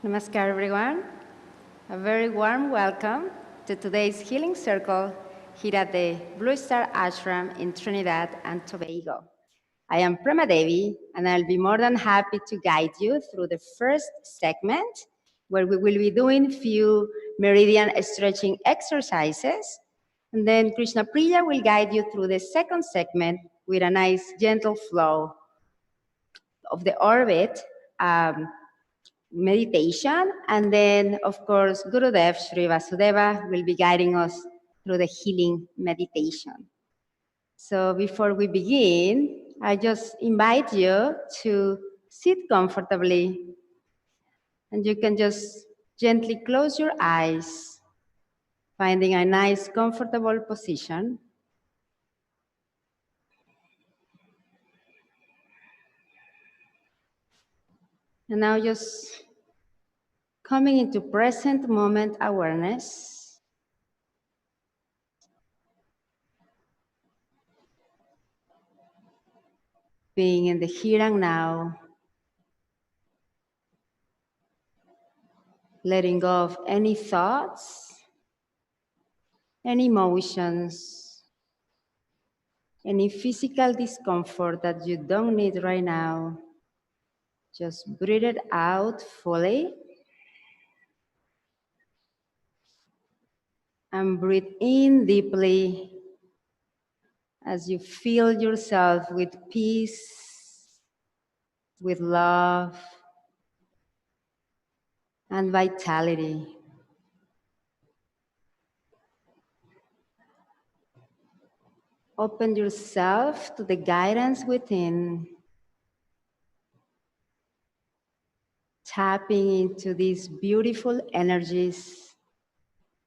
Namaskar, everyone. A very warm welcome to today's Healing Circle here at the Blue Star Ashram in Trinidad and Tobago. I am Prema Devi, and I'll be more than happy to guide you through the first segment, where we will be doing few meridian stretching exercises. And then Krishna Priya will guide you through the second segment with a nice gentle flow of the orbit. Meditation, and then of course Gurudev Sri Vasudeva will be guiding us through the healing meditation. So before we begin, I just invite you to sit comfortably, and you can just gently close your eyes, finding a nice comfortable position. And now just coming into present moment awareness. Being in the here and now. Letting go of any thoughts, any emotions, any physical discomfort that you don't need right now. Just breathe it out fully. And breathe in deeply as you fill yourself with peace, with love, and vitality. Open yourself to the guidance within, tapping into these beautiful energies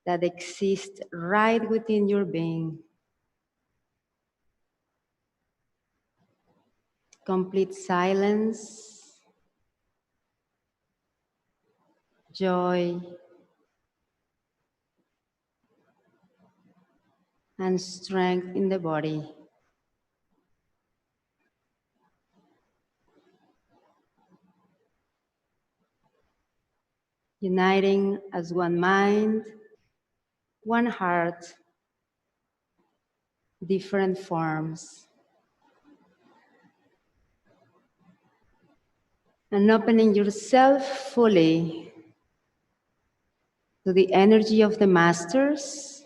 that exist right within your being. Complete silence, joy, and strength in the body. Uniting as one mind, one heart, different forms. And opening yourself fully to the energy of the masters,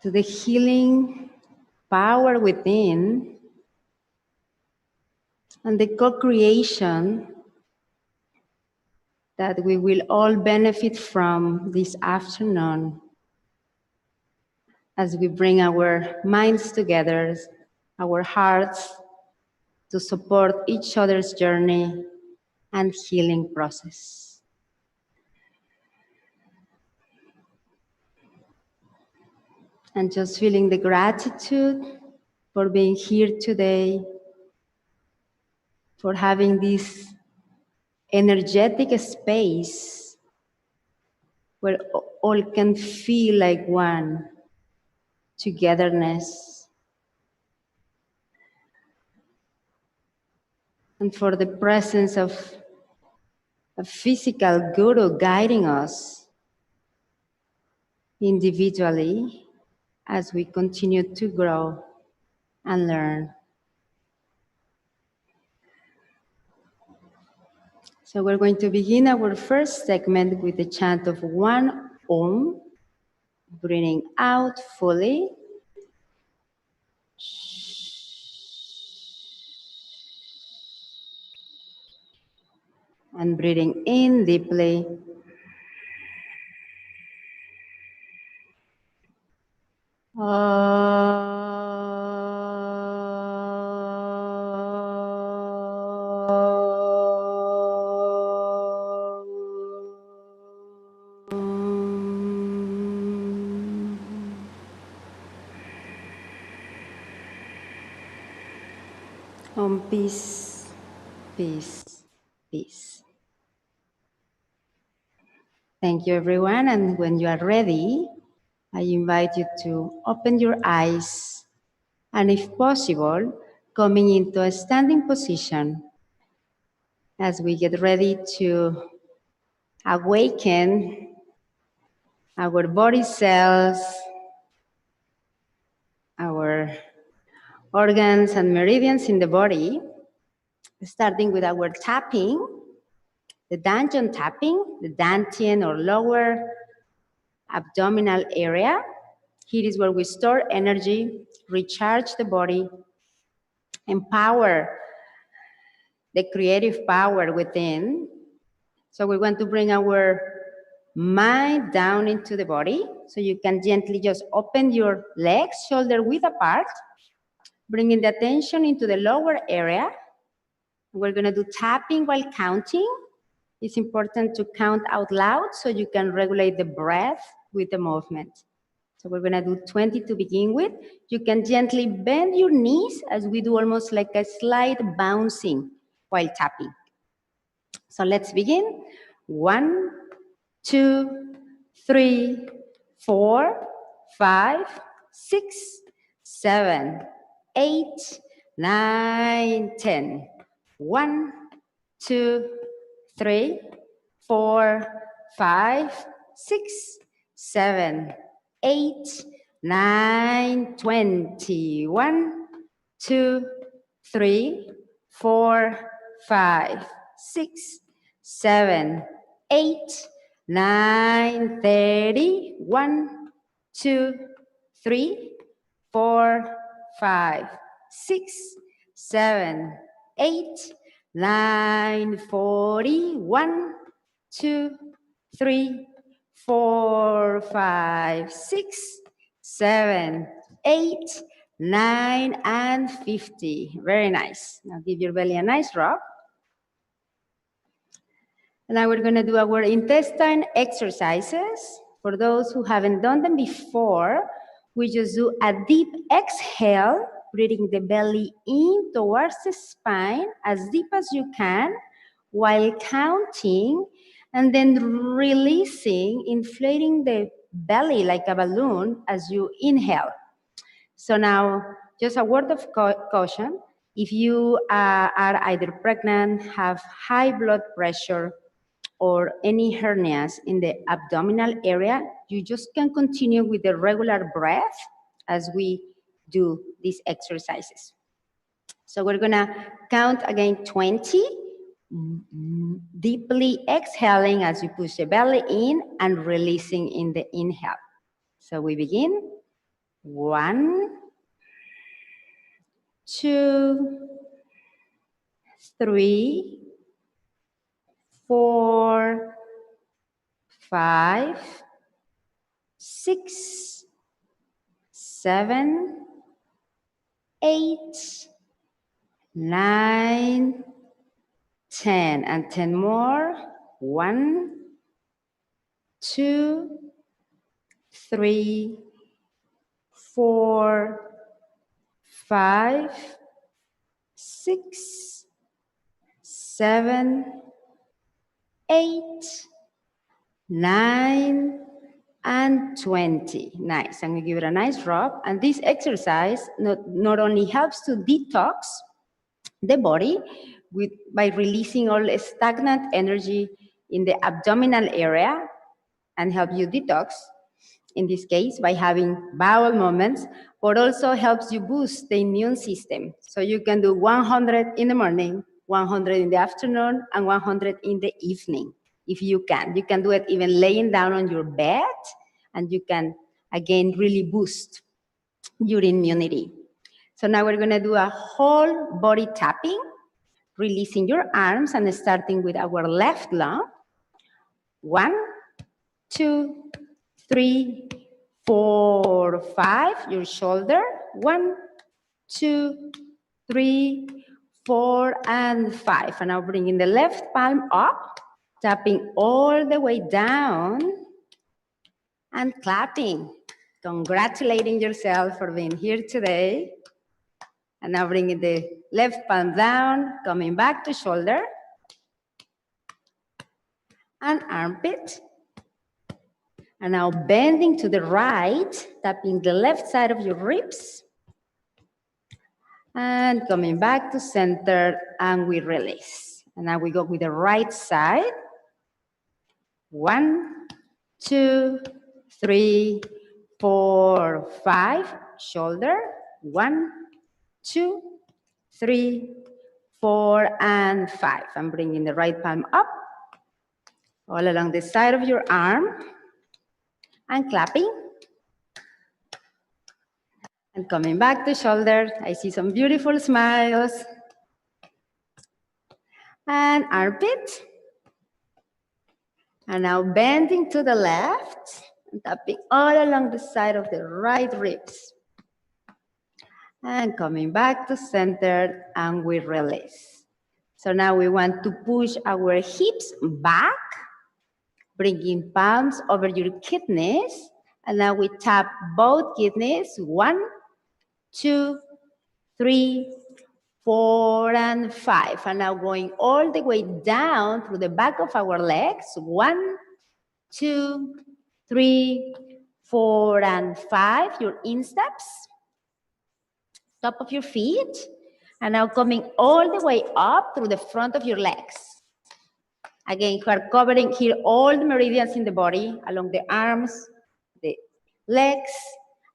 to the healing power within, and the co-creation that we will all benefit from this afternoon as we bring our minds together, our hearts, to support each other's journey and healing process. And just feeling the gratitude for being here today, for having this energetic space where all can feel like one, togetherness. And for the presence of a physical guru guiding us individually as we continue to grow and learn. So we're going to begin our first segment with the chant of one Om, breathing out fully. And breathing in deeply. Om, peace, peace, peace. Thank you, everyone. And when you are ready, I invite you to open your eyes and, if possible, coming into a standing position as we get ready to awaken our body cells, our organs and meridians in the body, starting with our tapping, the Dantian tapping, the Dantian or lower abdominal area. Here is where we store energy, recharge the body, empower the creative power within. So we want to bring our mind down into the body. So you can gently just open your legs, shoulder width apart, bringing the attention into the lower area. We're going to do tapping while counting. It's important to count out loud so you can regulate the breath with the movement. So we're going to do 20 to begin with. You can gently bend your knees as we do almost like a slight bouncing while tapping. So let's begin. 1, 2, 3, 4, 5, 6, 7, 8, 9, 10. 1, 2, 3, 4, 5, 6, 7, 8, 9, 20. 1, 2, 3, 4, 5, 6, 7, 8, 9, 30. 1, 2, 3, 4, 5, 6, 7, 8, 9, 40. 1, 2, 3, 4, 5, 6, 7, 8, 9, and 50. Very nice. Now give your belly a nice rub. And now we're going to do our intestine exercises. For those who haven't done them before, we just do a deep exhale, breathing the belly in towards the spine as deep as you can, while counting, and then releasing, inflating the belly like a balloon as you inhale. So now, just a word of caution. If you are either pregnant, have high blood pressure, or any hernias in the abdominal area, you just can continue with the regular breath as we do these exercises. So we're gonna count again 20, deeply exhaling as you push the belly in and releasing in the inhale. So we begin. 1, 2, 3, 4, 5, 6, 7, 8, 9, 10, and 10 more. 1, 2, 3, 4, 5, 6, 7, 8, 9, and 20. Nice. I'm going to give it a nice rub. And this exercise not only helps to detox the body by releasing all stagnant energy in the abdominal area and help you detox, in this case, by having bowel movements, but also helps you boost the immune system. So you can do 100 in the morning, 100 in the afternoon, and 100 in the evening, if you can. You can do it even laying down on your bed, and you can, again, really boost your immunity. So now we're gonna do a whole body tapping, releasing your arms and starting with our left lung. 1, 2, 3, 4, 5, your shoulder. 1, 2, 3, 4, and 5. And now bringing the left palm up, tapping all the way down, and clapping, congratulating yourself for being here today. And now bringing the left palm down, coming back to shoulder, and armpit. And now bending to the right, tapping the left side of your ribs. And coming back to center, and we release. And now we go with the right side. 1, 2, 3, 4, 5. Shoulder. 1, 2, 3, 4, and 5. I'm bringing the right palm up, all along the side of your arm, and clapping. And coming back to shoulder. I see some beautiful smiles. And armpit. And now bending to the left, and tapping all along the side of the right ribs. And coming back to center, and we release. So now we want to push our hips back, bringing palms over your kidneys. And now we tap both kidneys. 1, 2, 3, 4, and 5. And now going all the way down through the back of our legs. 1, 2, 3, 4, and 5. Your insteps. Top of your feet. And now coming all the way up through the front of your legs. Again, we are covering here all the meridians in the body, along the arms, the legs.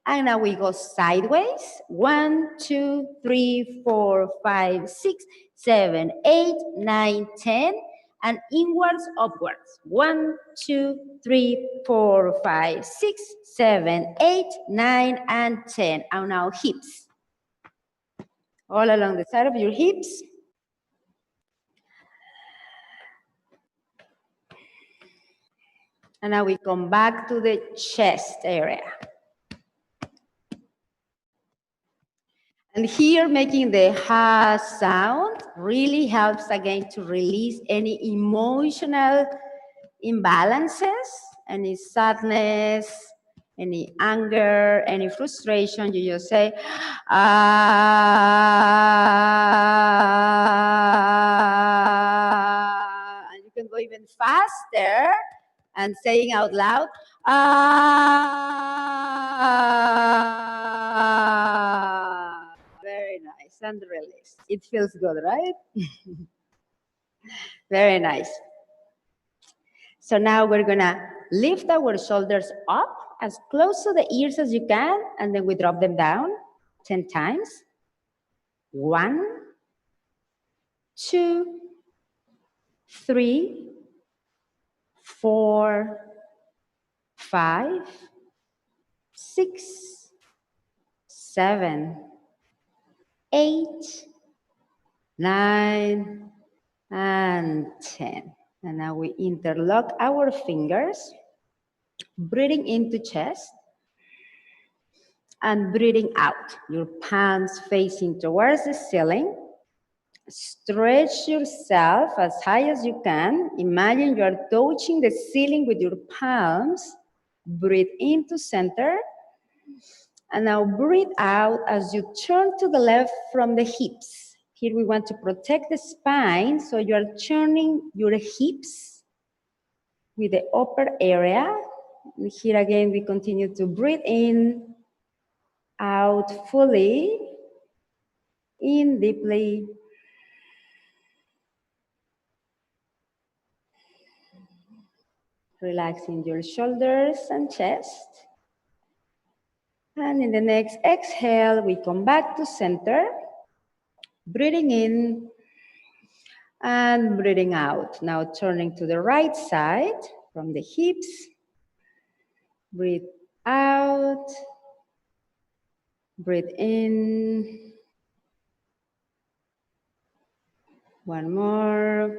And now we go sideways. 1, 2, 3, 4, 5, 6, 7, 8, 9, 10. And inwards, upwards. 1, 2, 3, 4, 5, 6, 7, 8, 9, and 10. And now hips. All along the side of your hips. And now we come back to the chest area. And here making the ha sound really helps again to release any emotional imbalances, any sadness, any anger, any frustration. You just say, ah, and you can go even faster and saying out loud, ah. Very nice, and release. It feels good, right? Very nice. So now we're gonna lift our shoulders up as close to the ears as you can, and then we drop them down 10 times. 1, 2, 3, 4, 5, 6, 7, 8, 9, and 10. And now we interlock our fingers, breathing into chest, and breathing out. Your palms facing towards the ceiling. Stretch yourself as high as you can. Imagine you are touching the ceiling with your palms. Breathe into center. And now breathe out as you turn to the left from the hips. Here we want to protect the spine, so you are turning your hips with the upper area. And here again, we continue to breathe in, out fully, in deeply. Relaxing your shoulders and chest. And in the next exhale, we come back to center, breathing in and breathing out. Now turning to the right side from the hips. Breathe out, breathe in. One more.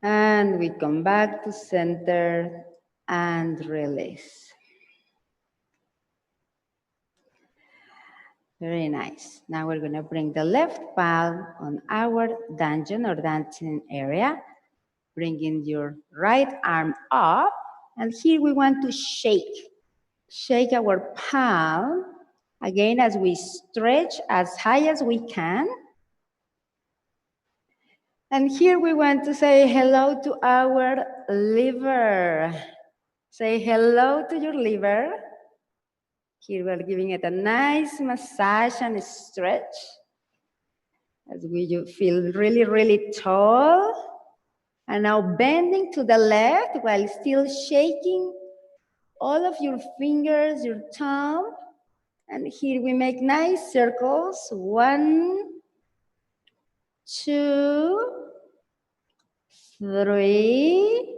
And we come back to center and release. Very nice. Now we're going to bring the left palm on our dungeon or dancing area, bringing your right arm up. And here we want to shake our palm, again, as we stretch as high as we can. And here we want to say hello to our liver. Say hello to your liver. Here we're giving it a nice massage and stretch. as you feel really, really tall. And now bending to the left while still shaking all of your fingers, your thumb. And here we make nice circles. 1, 2, 3.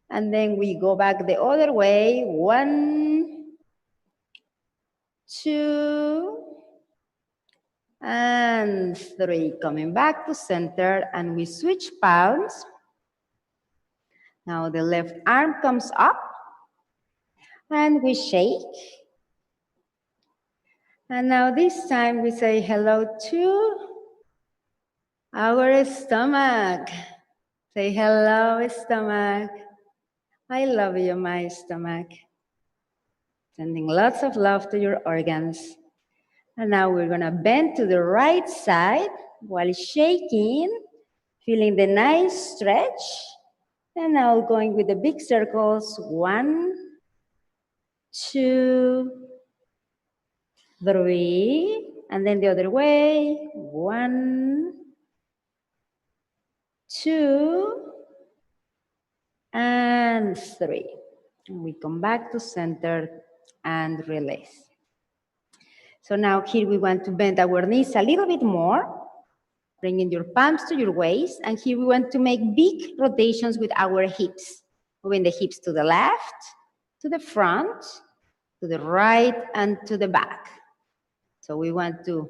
And then we go back the other way. 1, 2, and 3. Coming back to center, and we switch palms. Now the left arm comes up, and we shake. And now this time we say hello to our stomach. Say hello, stomach. I love you, my stomach. Sending lots of love to your organs. And now we're gonna bend to the right side while shaking, feeling the nice stretch. And now going with the big circles. 1, 2, 3. And then the other way. 1, 2, and 3. And we come back to center and release. So now here we want to bend our knees a little bit more, bringing your palms to your waist. And here we want to make big rotations with our hips, moving the hips to the left, to the front, to the right, and to the back. So we want to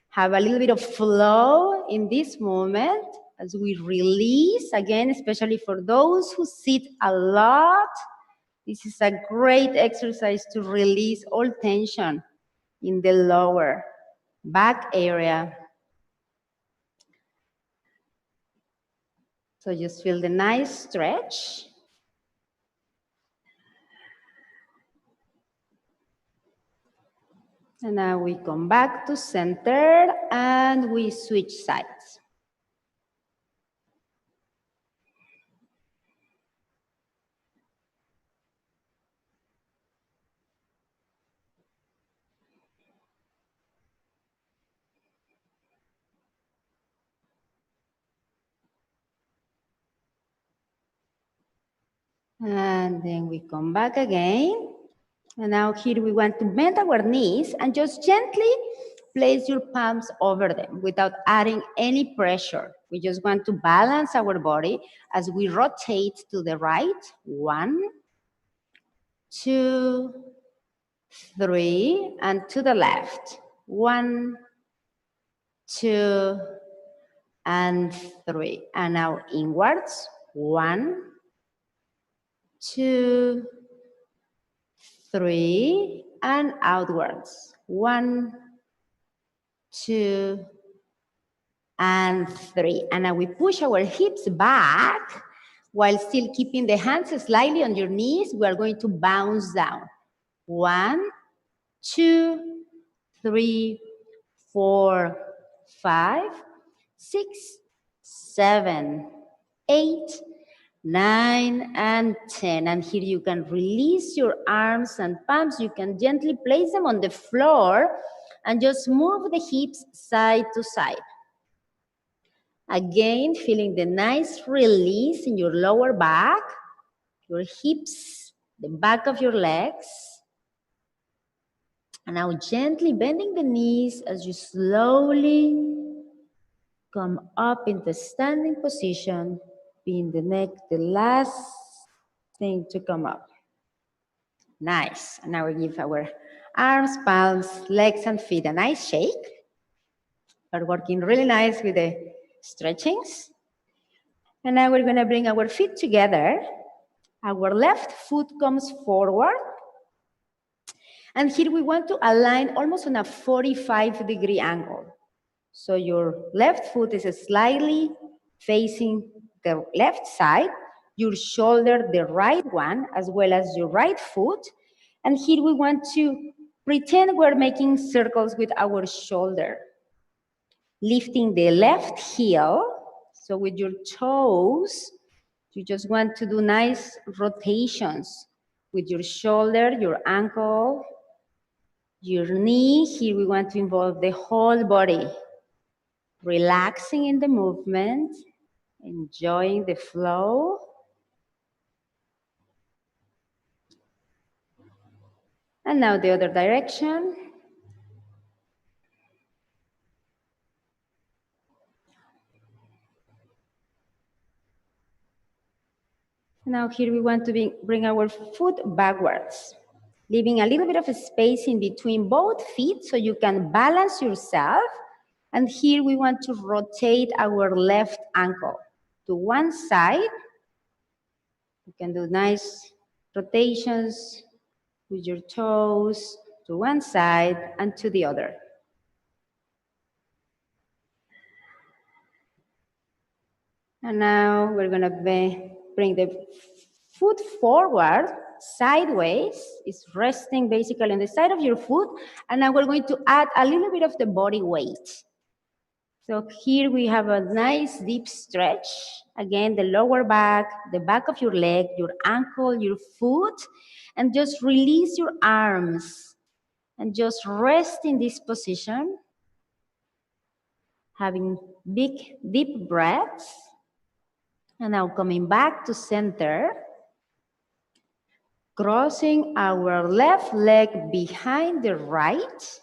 have a little bit of flow in this moment as we release, again, especially for those who sit a lot. This is a great exercise to release all tension in the lower back area. So just feel the nice stretch. And now we come back to center and we switch sides. And then we come back again. And now here we want to bend our knees and just gently place your palms over them without adding any pressure. We just want to balance our body as we rotate to the right. 1, 2, 3, and to the left. 1, 2, and 3. And now inwards. 1, 2, 3, and outwards. 1, 2, and 3. And now we push our hips back while still keeping the hands slightly on your knees. We are going to bounce down. 1, 2, 3, 4, 5, 6, 7, 8, 9, and 10. And here you can release your arms and palms. You can gently place them on the floor and just move the hips side to side. Again, feeling the nice release in your lower back, your hips, the back of your legs. And now gently bending the knees as you slowly come up into standing position, being the neck, the last thing to come up. Nice. And now we give our arms, palms, legs, and feet a nice shake. We're working really nice with the stretchings. And now we're going to bring our feet together. Our left foot comes forward. And here we want to align almost on a 45-degree angle. So your left foot is slightly facing the left side, your shoulder the right one, as well as your right foot. And here we want to pretend we're making circles with our shoulder. Lifting the left heel. So with your toes, you just want to do nice rotations with your shoulder, your ankle, your knee. Here we want to involve the whole body. relaxing in the movement, enjoying the flow. And now the other direction. Now here we want to bring our foot backwards, leaving a little bit of a space in between both feet so you can balance yourself. And here we want to rotate our left ankle to one side. You can do nice rotations with your toes to one side and to the other. And now we're gonna bring the foot forward, sideways. It's resting basically on the side of your foot. And now we're going to add a little bit of the body weight. So here we have a nice deep stretch. Again, the lower back, the back of your leg, your ankle, your foot, and just release your arms and just rest in this position, having big, deep breaths. And now coming back to center, crossing our left leg behind the right.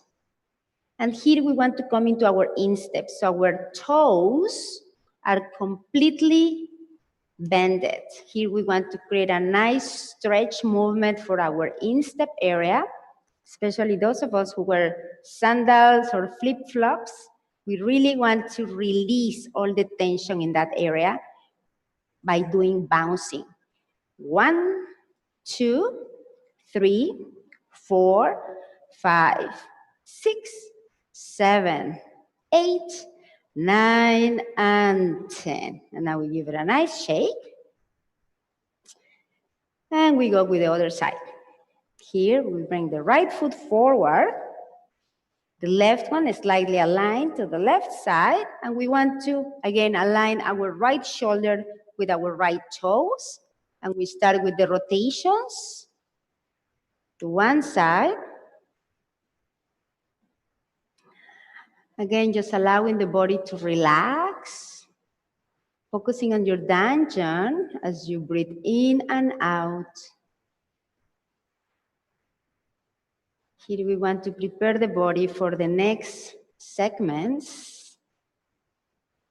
And here we want to come into our instep. So our toes are completely bended. Here we want to create a nice stretch movement for our instep area, especially those of us who wear sandals or flip-flops. We really want to release all the tension in that area by doing bouncing. 1, 2, 3, 4, 5, 6, 7, 8, 9, and 10. And now we give it a nice shake. And we go with the other side. Here we bring the right foot forward. The left one is slightly aligned to the left side. And we want to, again, align our right shoulder with our right toes. And we start with the rotations to one side. Again, just allowing the body to relax. Focusing on your dantian as you breathe in and out. Here we want to prepare the body for the next segments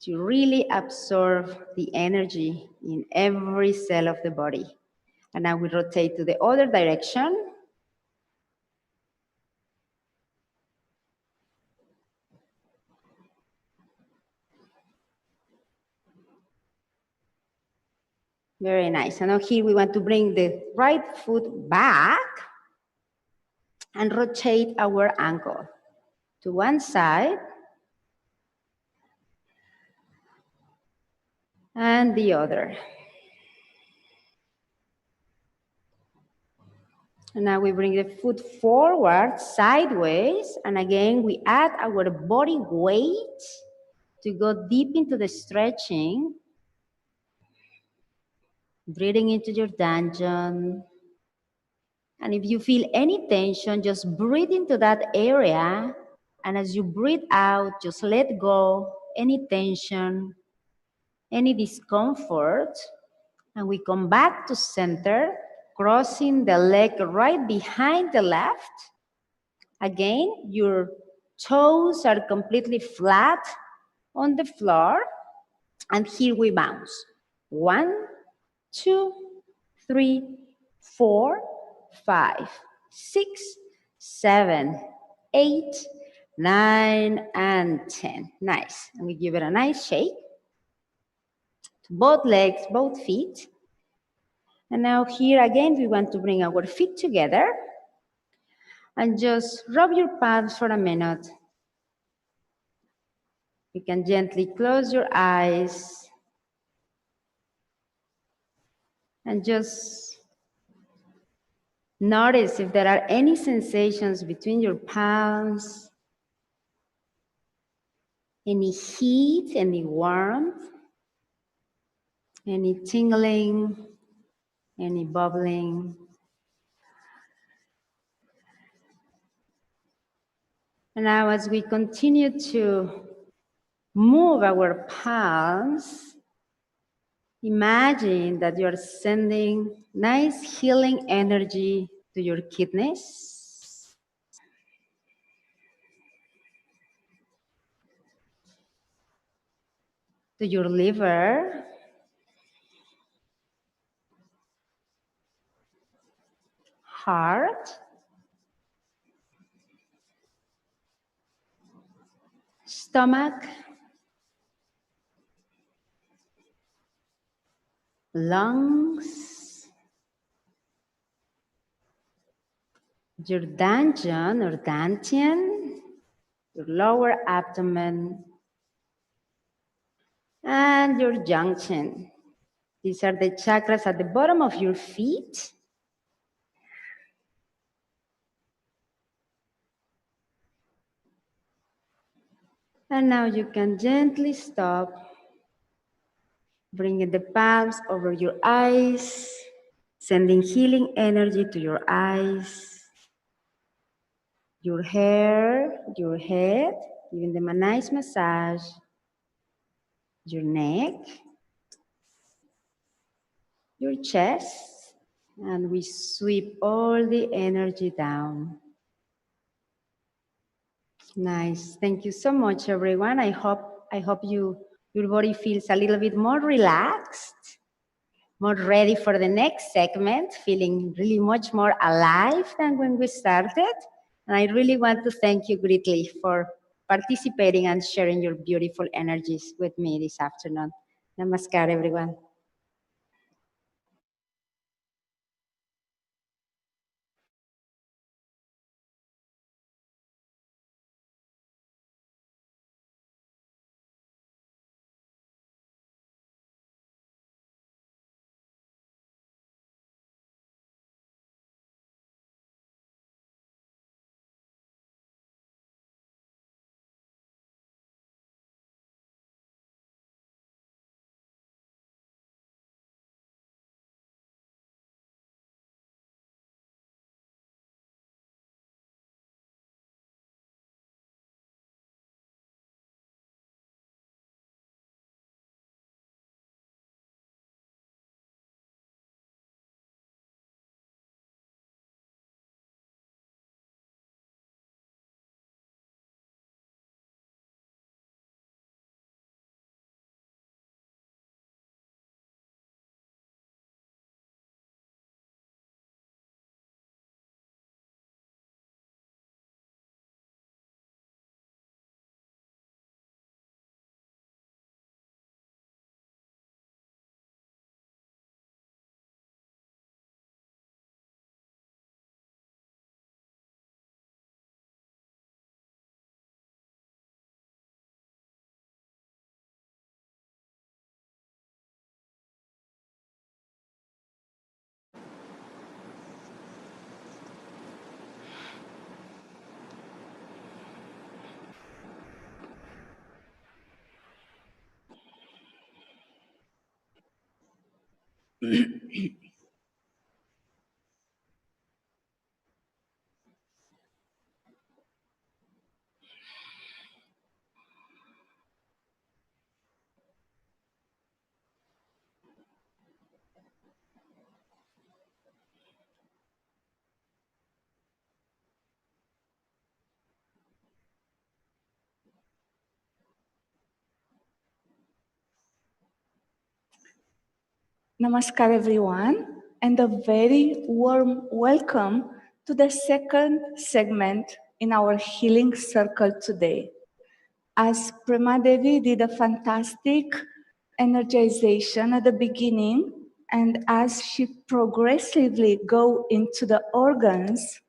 to really absorb the energy in every cell of the body. And now we rotate to the other direction. Very nice. And now here we want to bring the right foot back and rotate our ankle to one side and the other. And now we bring the foot forward, sideways, and again we add our body weight to go deep into the stretching. Breathing into your dantian. And if you feel any tension, just breathe into that area. And as you breathe out, just let go any tension, any discomfort. And we come back to center, crossing the leg right behind the left. Again, your toes are completely flat on the floor. And here we bounce. 1, 2, 3, 4, 5, 6, 7, 8, 9, and 10. Nice. And we give it a nice shake. Both legs, both feet. And now here again, we want to bring our feet together and just rub your palms for a minute. You can gently close your eyes and just notice if there are any sensations between your palms, any heat, any warmth, any tingling, any bubbling. And now as we continue to move our palms. Imagine that you're sending nice healing energy to your kidneys, to your liver, heart, stomach, lungs, your dantian or dantian, your lower abdomen, and your junction. These are the chakras at the bottom of your feet. And now you can gently stop, bringing the palms over your eyes, sending healing energy to your eyes, your hair, your head, giving them a nice massage, your neck, your chest, and we sweep all the energy down. Nice. Thank you so much, everyone. I hope your body feels a little bit more relaxed, more ready for the next segment, feeling really much more alive than when we started. And I really want to thank you greatly for participating and sharing your beautiful energies with me this afternoon. Namaskar, everyone. Namaskar, everyone, and a very warm welcome to the second segment in our healing circle today. As Prema Devi did a fantastic energization at the beginning, and as she progressively go into the organs,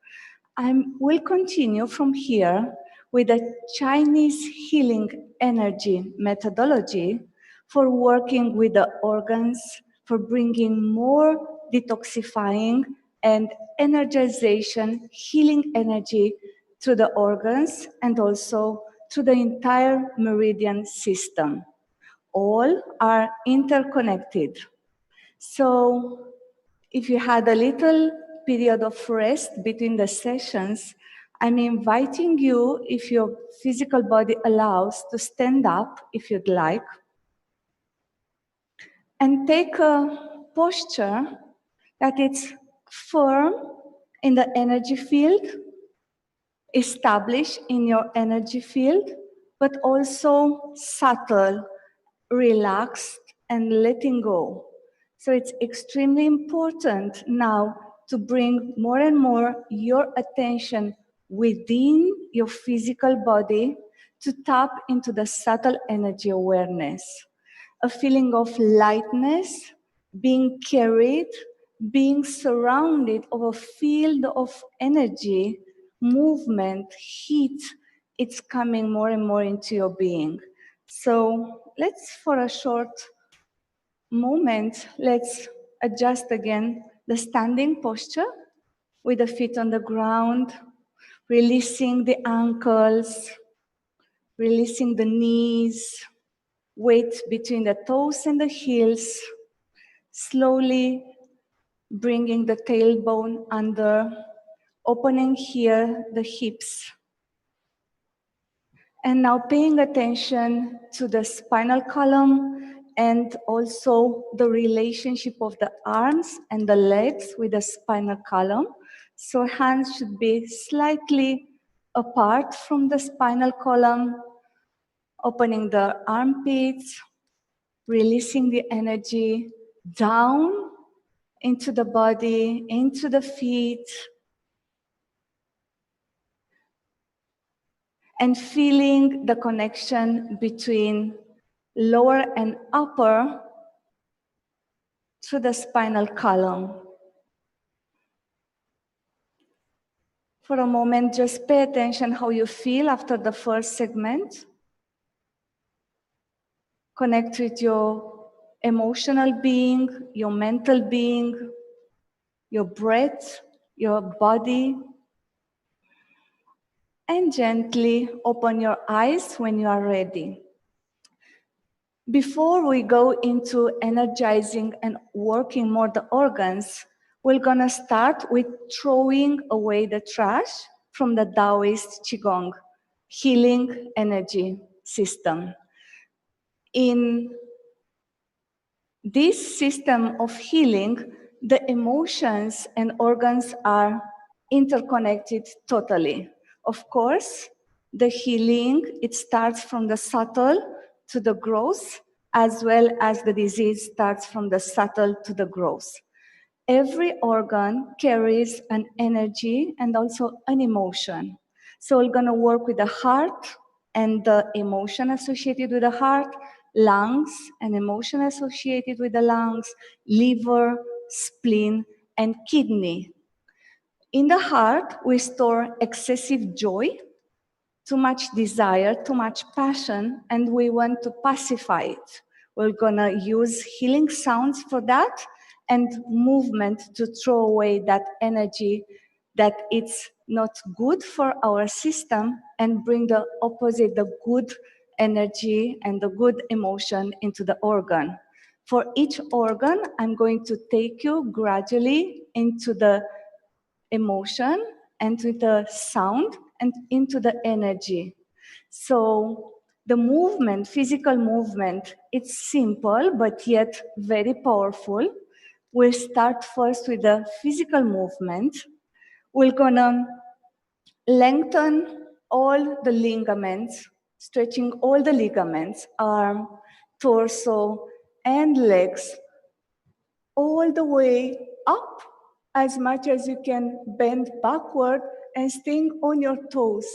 I will continue from here with a Chinese healing energy methodology for working with the organs, for bringing more detoxifying and energization, healing energy to the organs and also to the entire meridian system. All are interconnected. So if you had a little period of rest between the sessions, I'm inviting you, if your physical body allows, to stand up if you'd like, and take a posture that is firm in the energy field, established in your energy field, but also subtle, relaxed, and letting go. So it's extremely important now to bring more and more your attention within your physical body to tap into the subtle energy awareness, a feeling of lightness, being carried, being surrounded of a field of energy, movement, heat. It's coming more and more into your being. So let's, for a short moment, let's adjust again the standing posture with the feet on the ground, releasing the ankles, releasing the knees, weight between the toes and the heels, slowly bringing the tailbone under, opening here the hips. And now paying attention to the spinal column and also the relationship of the arms and the legs with the spinal column. So hands should be slightly apart from the spinal column, opening the armpits, releasing the energy down into the body, into the feet, and feeling the connection between lower and upper through the spinal column. For a moment, just pay attention how you feel after the first segment. Connect with your emotional being, your mental being, your breath, your body, and gently open your eyes when you are ready. Before we go into energizing and working more the organs, we're gonna start with throwing away the trash from the Taoist Qigong healing energy system. In this system of healing, the emotions and organs are interconnected totally. Of course, the healing, it starts from the subtle to the gross, as well as the disease starts from the subtle to the gross. Every organ carries an energy and also an emotion. So we're going to work with the heart and the emotion associated with the heart, lungs and emotion associated with the lungs, liver, spleen, and kidney. In the heart, we store excessive joy, too much desire, too much passion, and we want to pacify it. We're gonna use healing sounds for that and movement to throw away that energy that it's not good for our system and bring the opposite, the good energy and the good emotion into the organ. For each organ, I'm going to take you gradually into the emotion and with the sound and into the energy. So the movement, physical movement, it's simple but yet very powerful. We'll start first with the physical movement. We're gonna lengthen all the ligaments, stretching all the ligaments, arm, torso, and legs, all the way up as much as you can, bend backward and staying on your toes.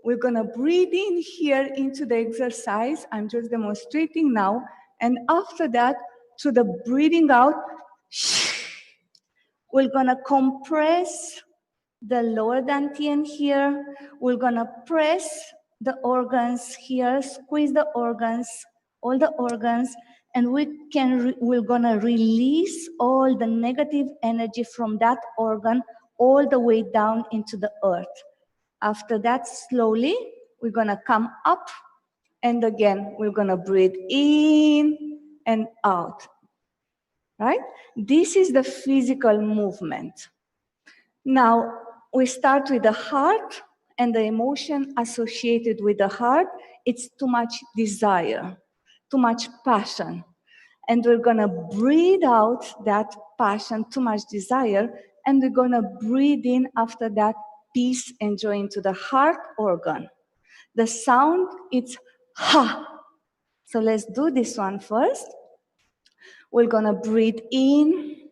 We're gonna breathe in here into the exercise. I'm just demonstrating now. And after that, to the breathing out, we're gonna compress the lower dantian here. We're gonna press the organs here, squeeze the organs, all the organs, and we're gonna release all the negative energy from that organ all the way down into the earth. After that, slowly, we're gonna come up, and again, we're gonna breathe in and out, right? This is the physical movement. Now, We start with the heart, and the emotion associated with the heart, it's too much desire, too much passion. And we're gonna breathe out that passion, too much desire, and we're gonna breathe in after that peace and joy into the heart organ. The sound, it's ha. So let's do this one first. We're gonna breathe in,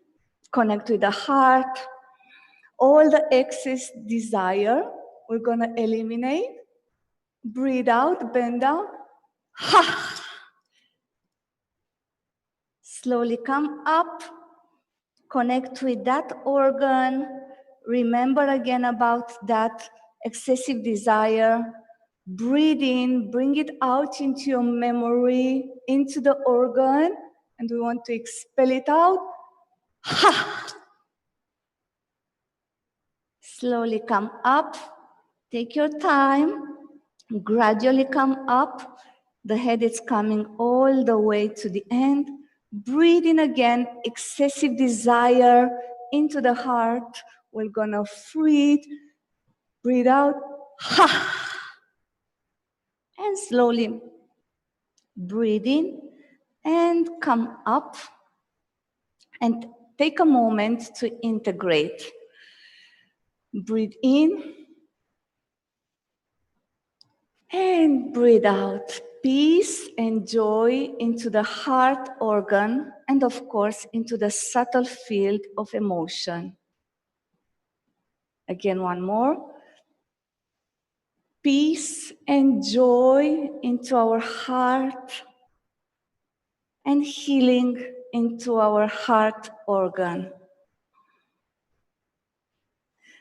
connect with the heart. All the excess desire, we're gonna eliminate. Breathe out, bend down. Ha! Slowly come up, connect with that organ. Remember again about that excessive desire. Breathe in, bring it out into your memory, into the organ, and we want to expel it out. Ha! Slowly come up, take your time, gradually come up. The head is coming all the way to the end. Breathe in again, excessive desire into the heart. We're gonna free it. Breathe out, ha! And slowly breathe in and come up and take a moment to integrate. Breathe in and breathe out. Peace and joy into the heart organ and, of course, into the subtle field of emotion. Again, one more. Peace and joy into our heart and healing into our heart organ.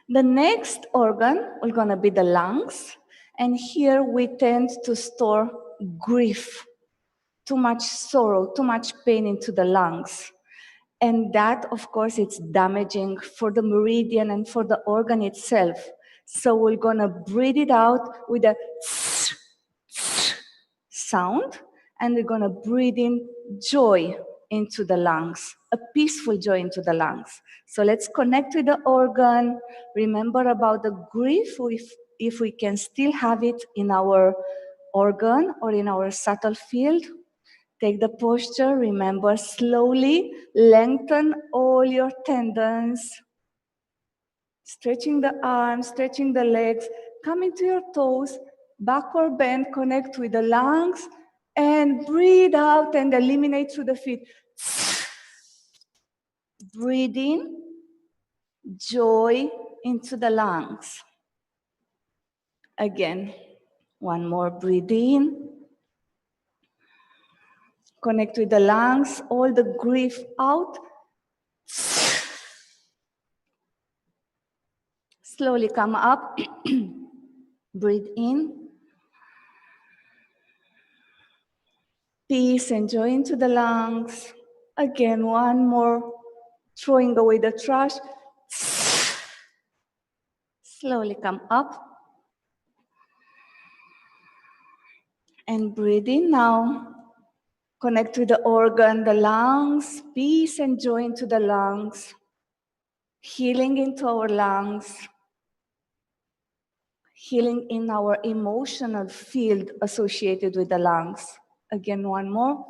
The next organ is going to be the lungs. And here we tend to store grief, too much sorrow, too much pain into the lungs. And that, of course, it's damaging for the meridian and for the organ itself. So we're going to breathe it out with a sound, and we're going to breathe in joy into the lungs, a peaceful joy into the lungs. So let's connect with the organ. Remember about the grief, if we can still have it in our organ or in our subtle field. Take the posture, remember slowly, lengthen all your tendons, stretching the arms, stretching the legs, coming to your toes, backward bend, connect with the lungs, and breathe out and eliminate through the feet. Breathe in, joy into the lungs. Again, one more, breathe in. Connect with the lungs, all the grief out. Slowly come up, breathe in. Peace and joy into the lungs. Again, one more, throwing away the trash. Slowly come up. And breathe in now. Connect with the organ, the lungs. Peace and joy into the lungs. Healing into our lungs. Healing in our emotional field associated with the lungs. Again, one more.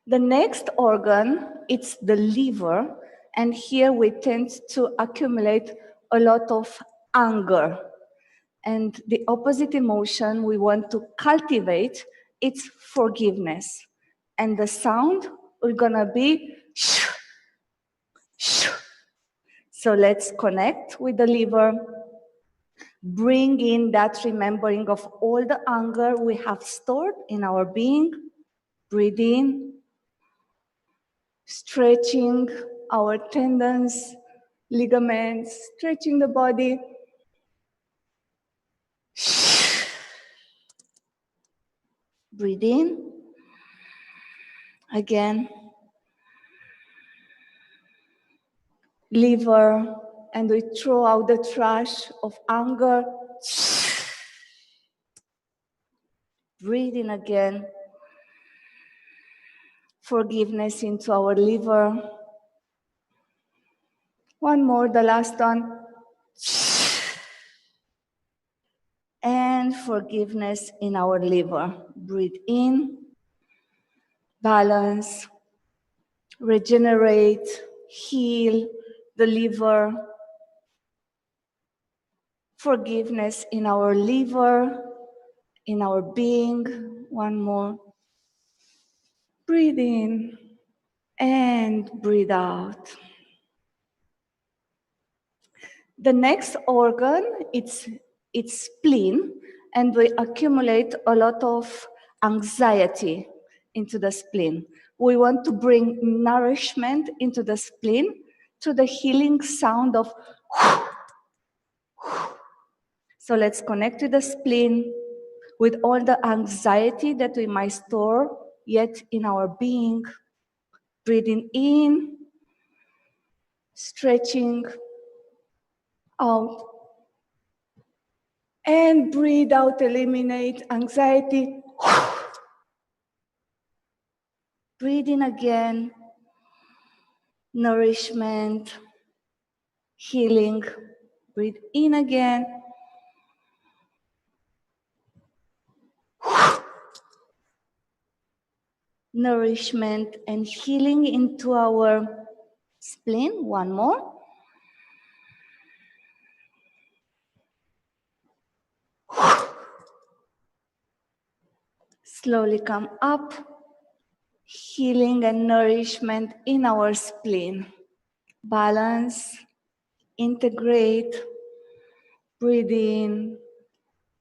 The next organ, it's the liver, and here we tend to accumulate a lot of anger. And the opposite emotion we want to cultivate, it's forgiveness. And the sound is gonna be shh, shh. So let's connect with the liver, bring in that remembering of all the anger we have stored in our being, breathe in, stretching our tendons, ligaments, stretching the body. Breathe in. Again. Liver, and we throw out the trash of anger. Breathe in again. forgiveness into our liver. One more, the last one. And forgiveness in our liver. Breathe in, balance, regenerate, heal the liver. Forgiveness in our liver, in our being. One more. Breathe in and breathe out. The next organ, it's spleen, and we accumulate a lot of anxiety into the spleen. We want to bring nourishment into the spleen through the healing sound of so let's connect to the spleen with all the anxiety that we might store yet in our being. Breathing in, stretching out, and breathe out, eliminate anxiety. Breathe in again, nourishment, healing. Breathe in again. Nourishment and healing into our spleen. One more. Slowly come up, healing and nourishment in our spleen. Balance, integrate, breathe in,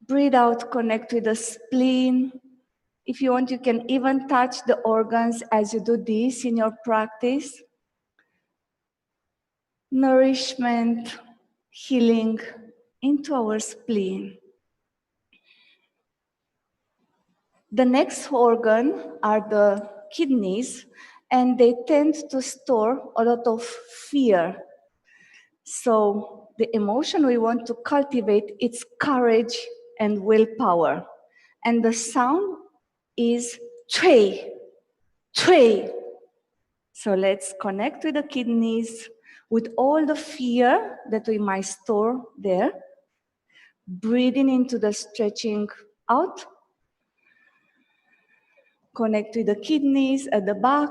breathe out, connect with the spleen. If you want, you can even touch the organs as you do this in your practice. Nourishment, healing into our spleen. The next organ are the kidneys, and they tend to store a lot of fear. So the emotion we want to cultivate is courage and willpower. And the sound is Trey, Trey. So let's connect with the kidneys with all the fear that we might store there. Breathing into the stretching out. Connect with the kidneys at the back.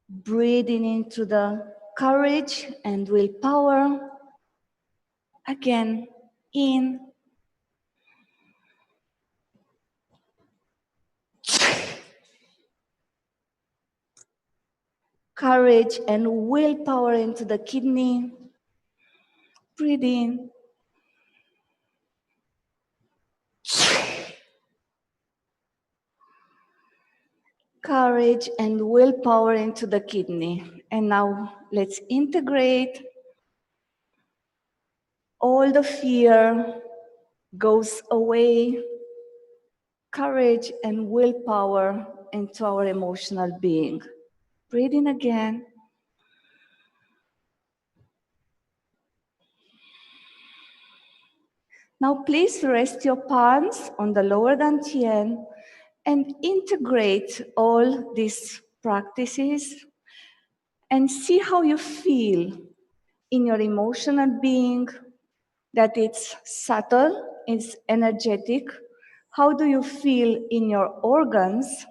Breathing into the courage and willpower. Again, in. Courage and willpower into the kidney. Breathe in. Courage and willpower into the kidney. And now let's integrate. All the fear goes away. Courage and willpower into our emotional being. Breathe in again. Now please rest your palms on the lower dantian and integrate all these practices and see how you feel in your emotional being, that it's subtle, it's energetic. How do you feel in your organs?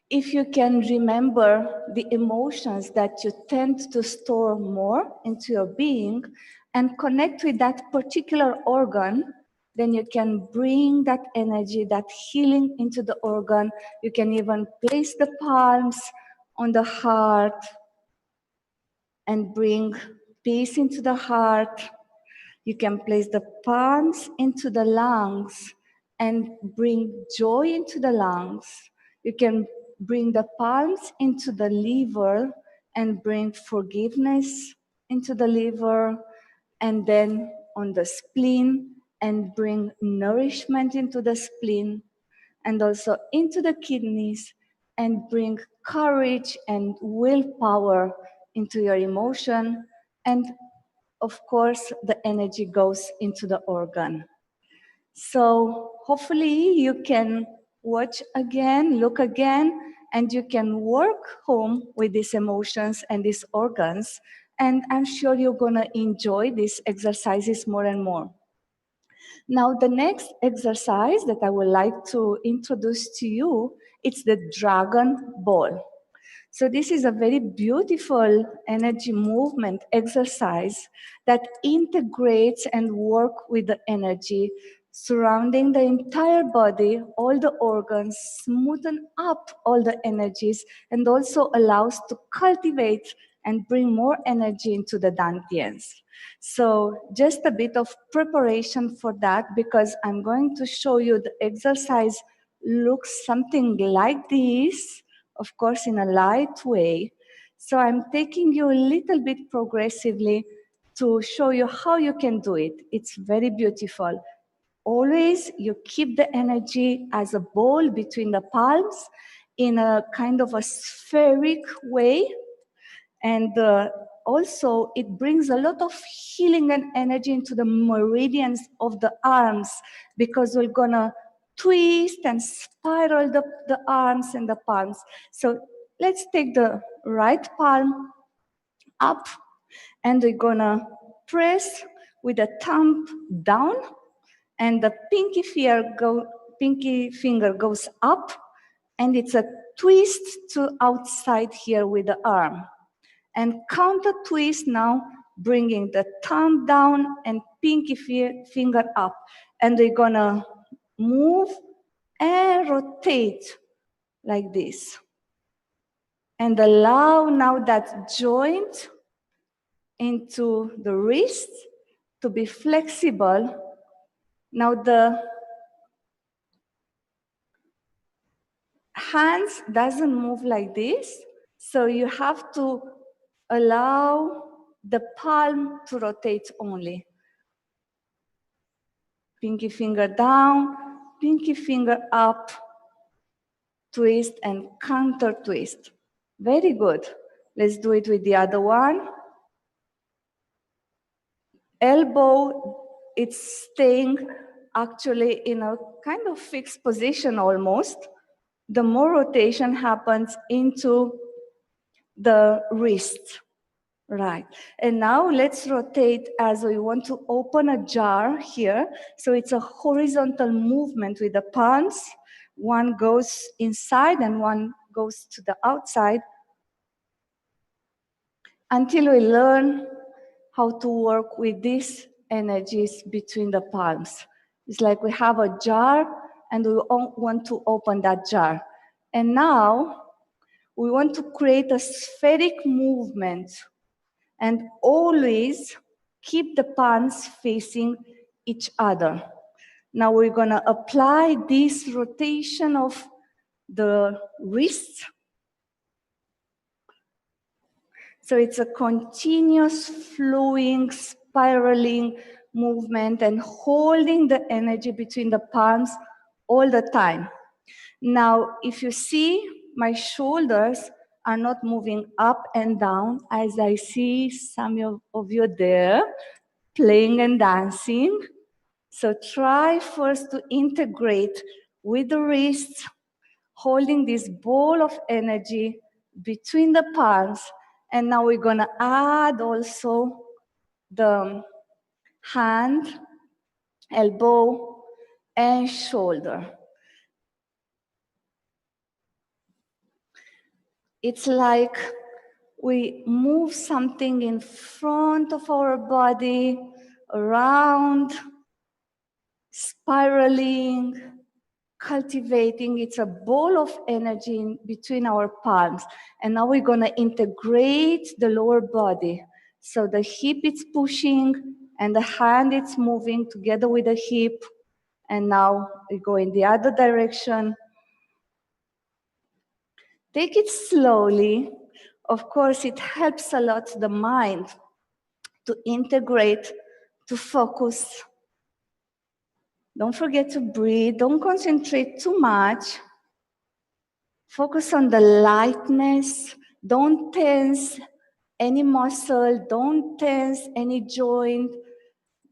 If you can remember the emotions that you tend to store more into your being and connect with that particular organ, then you can bring that energy, that healing into the organ. You can even place the palms on the heart and bring peace into the heart. You can place the palms into the lungs and bring joy into the lungs. You can bring the palms into the liver and bring forgiveness into the liver, and then on the spleen and bring nourishment into the spleen, and also into the kidneys and bring courage and willpower into your emotion, and of course, the energy goes into the organ. So hopefully you can watch again, look again, and you can work home with these emotions and these organs. And I'm sure you're gonna enjoy these exercises more and more. Now, the next exercise that I would like to introduce to you, it's the dragon ball. So this is a very beautiful energy movement exercise that integrates and work with the energy surrounding the entire body, all the organs, smoothen up all the energies, and also allows to cultivate and bring more energy into the dantians. So just a bit of preparation for that, because I'm going to show you the exercise looks something like this, of course, in a light way. So I'm taking you a little bit progressively to show you how you can do it. It's very beautiful. Always you keep the energy as a ball between the palms in a kind of a spheric way. And also it brings a lot of healing and energy into the meridians of the arms, because we're gonna twist and spiral the arms and the palms. So let's take the right palm up, and we're gonna press with the thumb down, and the pinky finger goes up, and it's a twist to outside here with the arm. And counter twist now, bringing the thumb down and pinky finger up. And we're gonna move and rotate like this. And allow now that joint into the wrist to be flexible. Now the hands doesn't move like this, so you have to allow the palm to rotate only. Pinky finger down, pinky finger up, twist and counter twist. Very good. Let's do it with the other one. Elbow, it's staying actually in a kind of fixed position almost. The more rotation happens into the wrist. Right, and now let's rotate as we want to open a jar here. So it's a horizontal movement with the palms. One goes inside and one goes to the outside, until we learn how to work with these energies between the palms. It's like we have a jar and we want to open that jar. And now we want to create a spheric movement, and always keep the palms facing each other. Now we're gonna apply this rotation of the wrists. So it's a continuous flowing, spiraling movement and holding the energy between the palms all the time. Now, if you see, my shoulders are not moving up and down, as I see some of you there playing and dancing. So try first to integrate with the wrists, holding this ball of energy between the palms. And now we're gonna add also the hand, elbow, and shoulder. It's like we move something in front of our body, around, spiraling, cultivating. It's a ball of energy in between our palms. And now we're gonna integrate the lower body. So the hip is pushing and the hand is moving together with the hip. And now we go in the other direction. Take it slowly. Of course, it helps a lot the mind to integrate, to focus. Don't forget to breathe. Don't concentrate too much. Focus on the lightness. Don't tense. any muscle, don't tense any joint.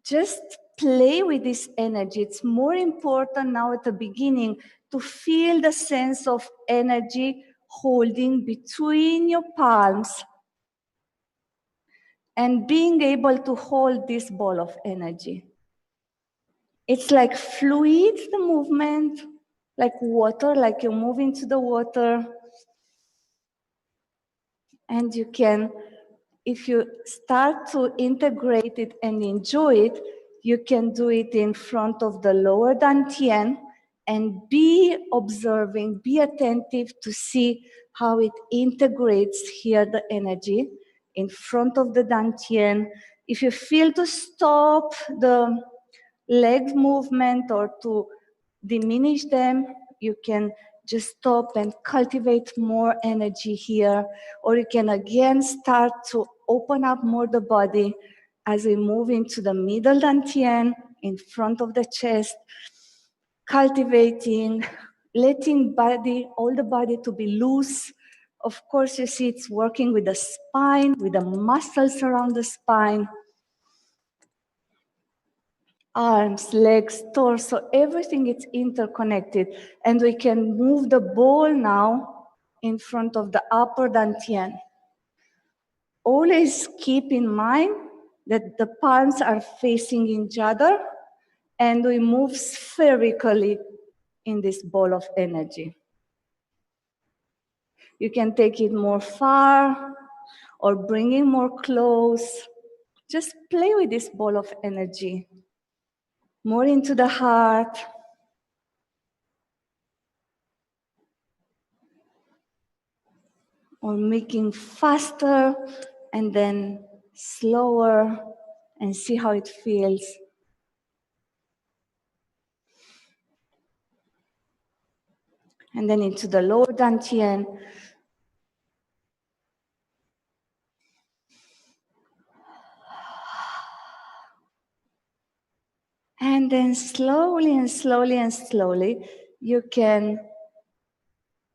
Just play with this energy. It's more important now at the beginning to feel the sense of energy holding between your palms and being able to hold this ball of energy. It's like fluid, the movement, like water, like you're moving to the water. And you can, if you start to integrate it and enjoy it, you can do it in front of the lower dantian and be observing, be attentive to see how it integrates here the energy in front of the dantian. If you feel to stop the leg movement or to diminish them, you can just stop and cultivate more energy here, or you can again start to open up more the body as we move into the middle dantian in front of the chest, cultivating, letting body, all the body to be loose. Of course, you see it's working with the spine, with the muscles around the spine, arms, legs, torso, everything is interconnected. And we can move the ball now in front of the upper dantian. Always keep in mind that the palms are facing each other and we move spherically in this ball of energy. You can take it more far or bring it more close. Just play with this ball of energy. More into the heart. Or making faster and then slower and see how it feels. And then into the lower dantian. And then slowly and slowly and slowly, you can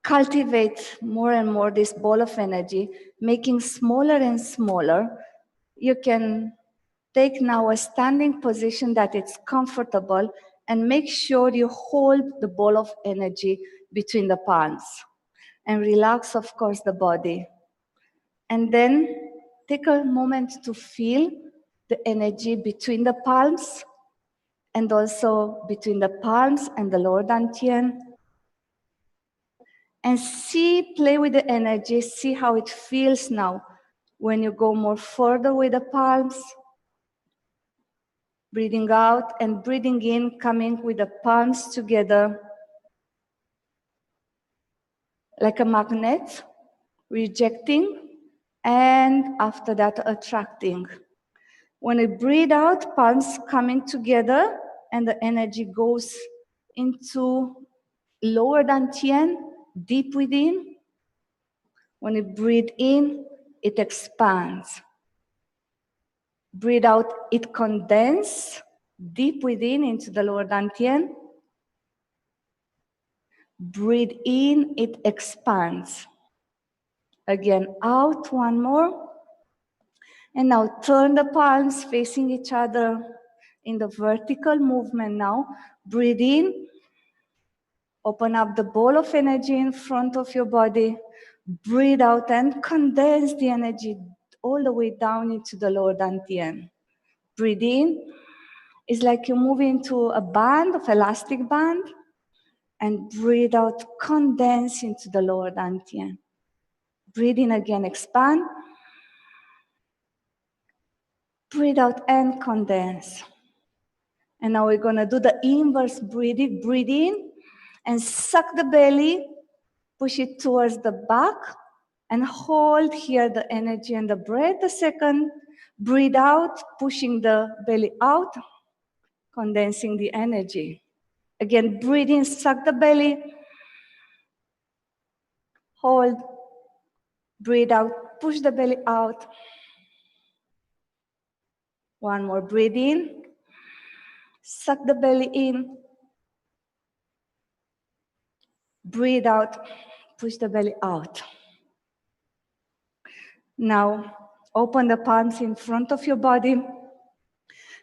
cultivate more and more this ball of energy, making smaller and smaller. You can take now a standing position that it's comfortable and make sure you hold the ball of energy between the palms. And relax, of course, the body. And then take a moment to feel the energy between the palms and also between the palms and the lower dantian. And see, play with the energy, see how it feels now when you go more further with the palms. Breathing out and breathing in, coming with the palms together like a magnet, rejecting, and after that, attracting. When we breathe out, palms coming together, and the energy goes into lower dantian, deep within. When we breathe in, it expands. Breathe out, it condenses deep within into the lower dantian. Breathe in, it expands. Again, out, one more. And now turn the palms facing each other in the vertical movement now. Breathe in, open up the ball of energy in front of your body. Breathe out and condense the energy all the way down into the lower dantian. Breathe in. It's like you move into a band of elastic band. And breathe out, condense into the lower dantian. Breathe in again, expand. Breathe out and condense. And now we're gonna do the inverse breathing. Breathe in and suck the belly, push it towards the back, and hold here the energy and the breath a second. Breathe out, pushing the belly out, condensing the energy. Again, breathe in, suck the belly, hold, breathe out, push the belly out. One more, breathe in, suck the belly in, breathe out, push the belly out. Now, Open the palms in front of your body.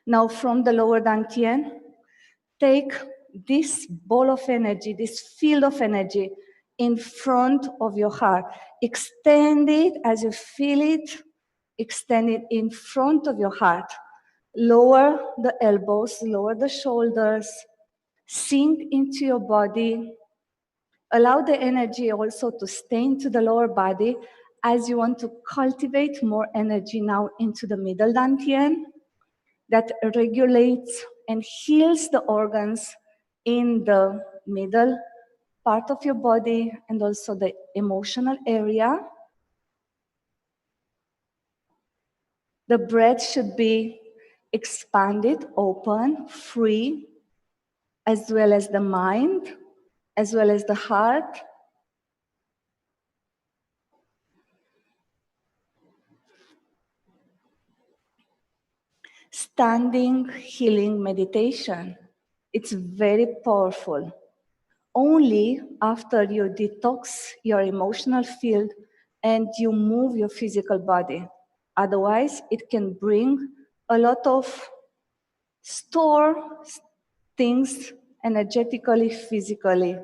Now from the lower dantian, take this ball of energy, this field of energy in front of your heart. Extend it as you feel it. Extend it in front of your heart. Lower the elbows, lower the shoulders. Sink into your body. Allow the energy also to stay into the lower body as you want to cultivate more energy now into the middle dantian that regulates and heals the organs in the middle part of your body and also the emotional area. The breath should be expanded, open, free, as well as the mind, as well as the heart. Standing healing meditation. It's very powerful. Only after you detox your emotional field and you move your physical body. Otherwise, it can bring a lot of store things energetically, physically.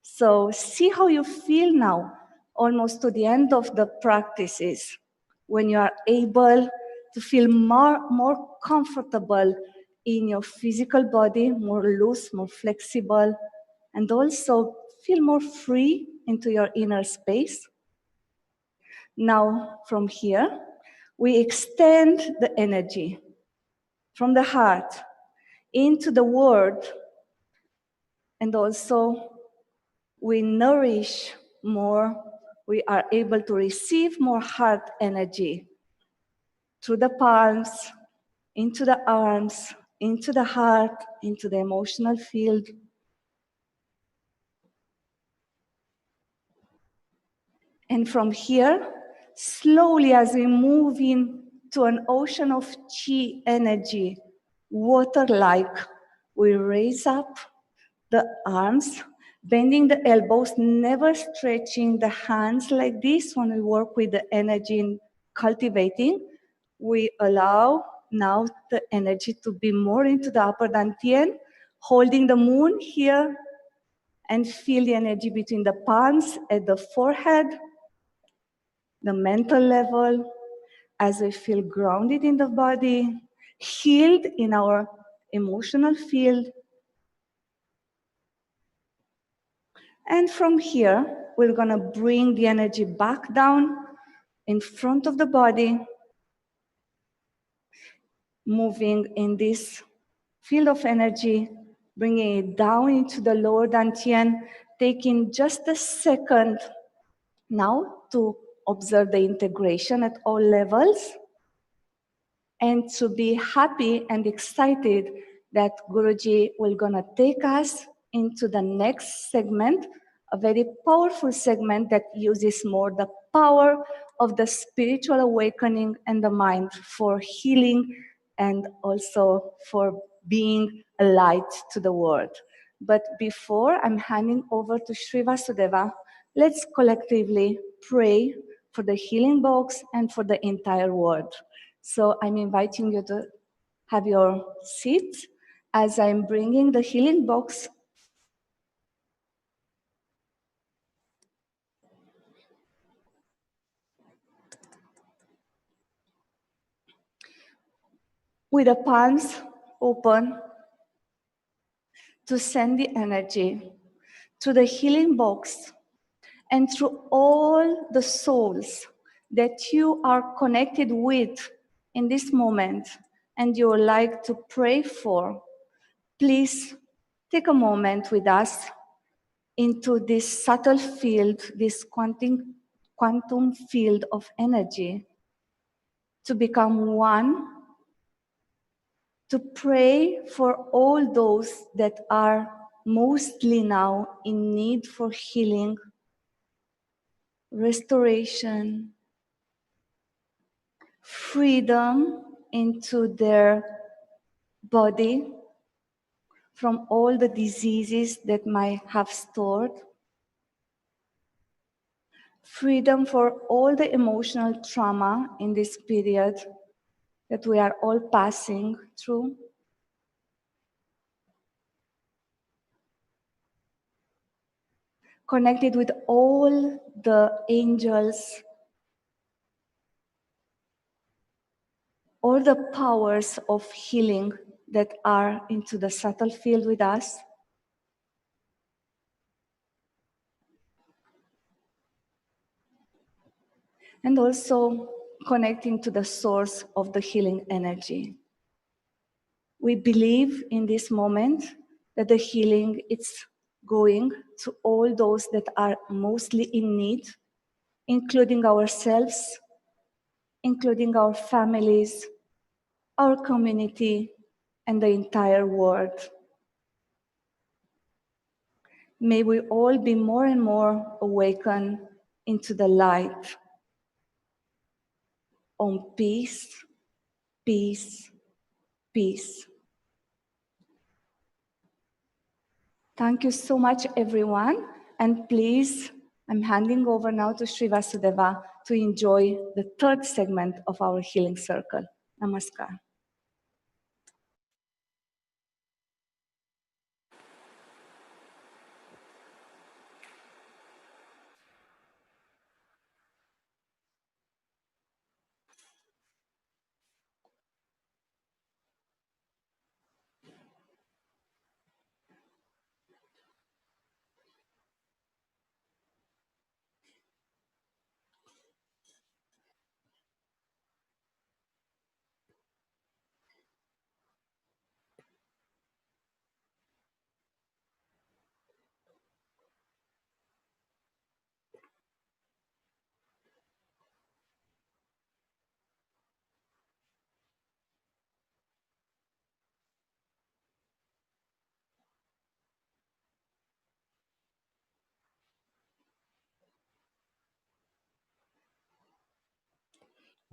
So see how you feel now, almost to the end of the practices, when you are able to feel more comfortable in your physical body, more loose, more flexible, and also feel more free into your inner space. Now, from here, we extend the energy from the heart into the world, and also we nourish more, we are able to receive more heart energy through the palms, into the arms, into the heart, into the emotional field. And from here, slowly as we move into an ocean of chi energy, water-like, we raise up the arms, bending the elbows, never stretching the hands like this when we work with the energy in cultivating. We allow now the energy to be more into the upper dantian, holding the moon here, and feel the energy between the palms at the forehead, the mental level, as we feel grounded in the body, healed in our emotional field. And from here, we're gonna bring the energy back down in front of the body, moving in this field of energy, bringing it down into the lower dantian, taking just a second now to observe the integration at all levels and to be happy and excited that Guruji will gonna take us into the next segment, a very powerful segment that uses more the power of the spiritual awakening and the mind for healing and also for being a light to the world. But before I'm handing over to Sri Vasudeva, let's collectively pray for the healing box and for the entire world. So I'm inviting you to have your seat as I'm bringing the healing box. With the palms open to send the energy to the healing box and through all the souls that you are connected with in this moment and you would like to pray for, please take a moment with us into this subtle field, this quantum field of energy, to become one, to pray for all those that are mostly now in need for healing, restoration, freedom into their body from all the diseases that might have stored, freedom for all the emotional trauma in this period that we are all passing through. Connected with all the angels, all the powers of healing that are into the subtle field with us. And also connecting to the source of the healing energy. We believe in this moment that the healing is going to all those that are mostly in need, including ourselves, including our families, our community, and the entire world. May we all be more and more awakened into the light on peace, peace, peace. Thank you so much, everyone. And please, I'm handing over now to Sri Vasudeva to enjoy the third segment of our healing circle. Namaskar.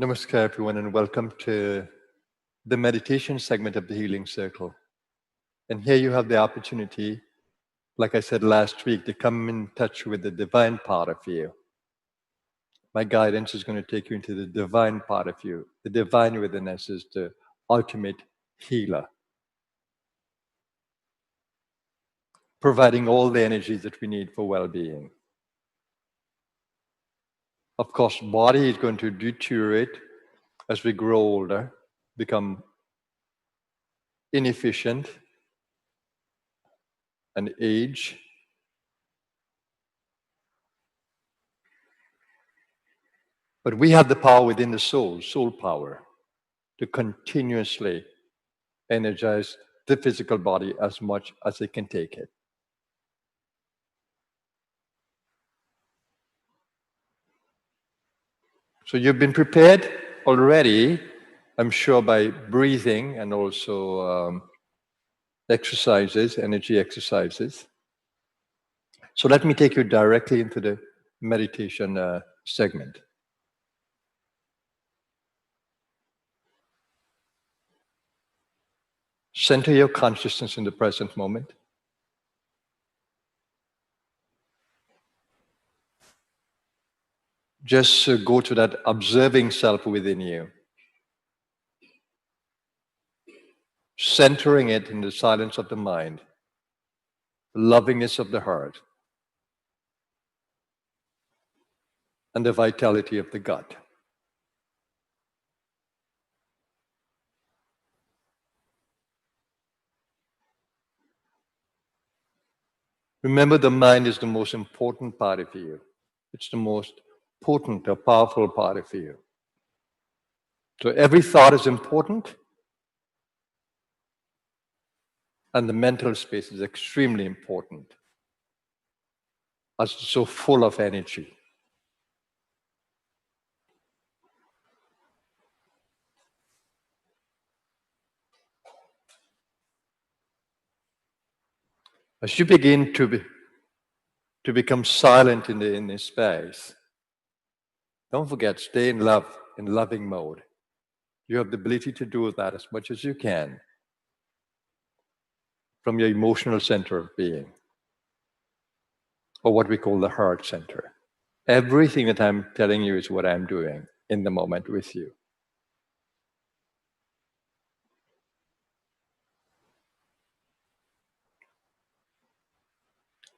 Namaskar, everyone, and welcome to the meditation segment of the Healing Circle. And here you have the opportunity, like I said last week, to come in touch with the divine part of you. My guidance is going to take you into the divine part of you. The divine within us is the ultimate healer, providing all the energies that we need for well-being. Of course, body is going to deteriorate as we grow older, become inefficient, and age. But we have the power within the soul power, to continuously energize the physical body as much as it can take it. So you've been prepared already, I'm sure, by breathing and also exercises, energy exercises. So let me take you directly into the meditation segment. Center your consciousness in the present moment. Just go to that observing self within you, centering it in the silence of the mind, the lovingness of the heart, and the vitality of the gut. Remember, the mind is the most important part of you. It's the most potent or powerful part of you. So every thought is important, and the mental space is extremely important, as it's so full of energy. As you begin to become silent in this space, don't forget, stay in love, in loving mode. You have the ability to do that as much as you can from your emotional center of being, or what we call the heart center. Everything that I'm telling you is what I'm doing in the moment with you.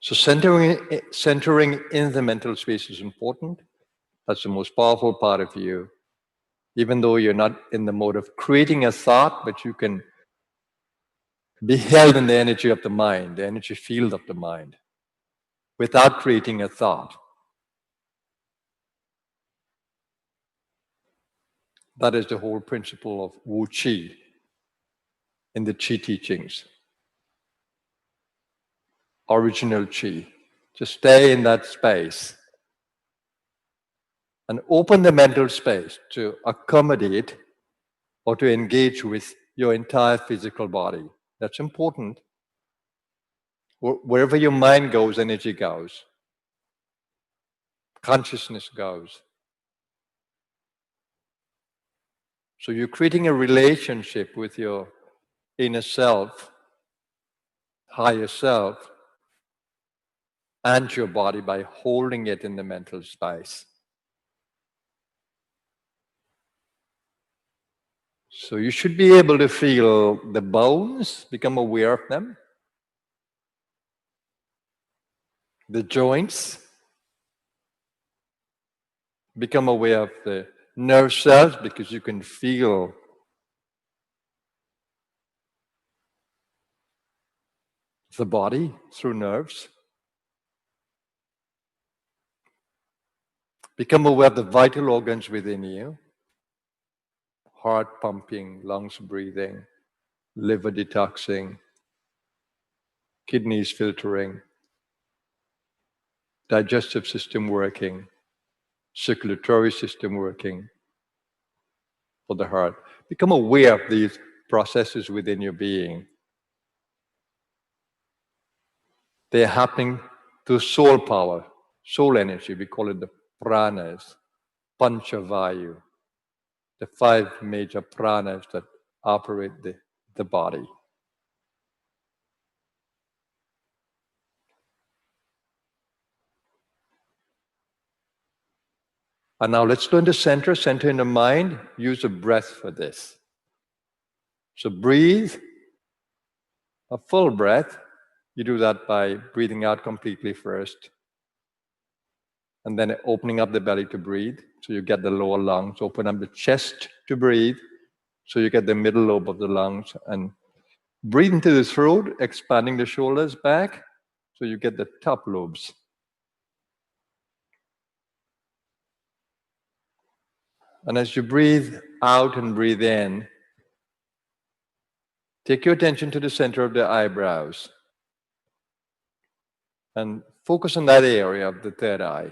So centering in the mental space is important. That's the most powerful part of you. Even though you're not in the mode of creating a thought, but you can be held in the energy of the mind, the energy field of the mind, without creating a thought. That is the whole principle of Wu Qi in the Qi teachings. Original Qi. Just stay in that space and open the mental space to accommodate or to engage with your entire physical body. That's important. Wherever your mind goes, energy goes, consciousness goes. So you're creating a relationship with your inner self, higher self, and your body by holding it in the mental space. So you should be able to feel the bones, become aware of them, the joints, become aware of the nerve cells because you can feel the body through nerves. Become aware of the vital organs within you, heart pumping, lungs breathing, liver detoxing, kidneys filtering, digestive system working, circulatory system working for the heart. Become aware of these processes within your being. They're happening through soul power, soul energy. We call it the pranas, panchavayu, the 5 major pranas that operate the body. And now let's learn to center in the mind, use the breath for this. So breathe a full breath. You do that by breathing out completely first, and then opening up the belly to breathe. So you get the lower lungs. Open up the chest to breathe. So you get the middle lobe of the lungs. And breathe into the throat, expanding the shoulders back. So you get the top lobes. And as you breathe out and breathe in, take your attention to the center of the eyebrows. And focus on that area of the third eye.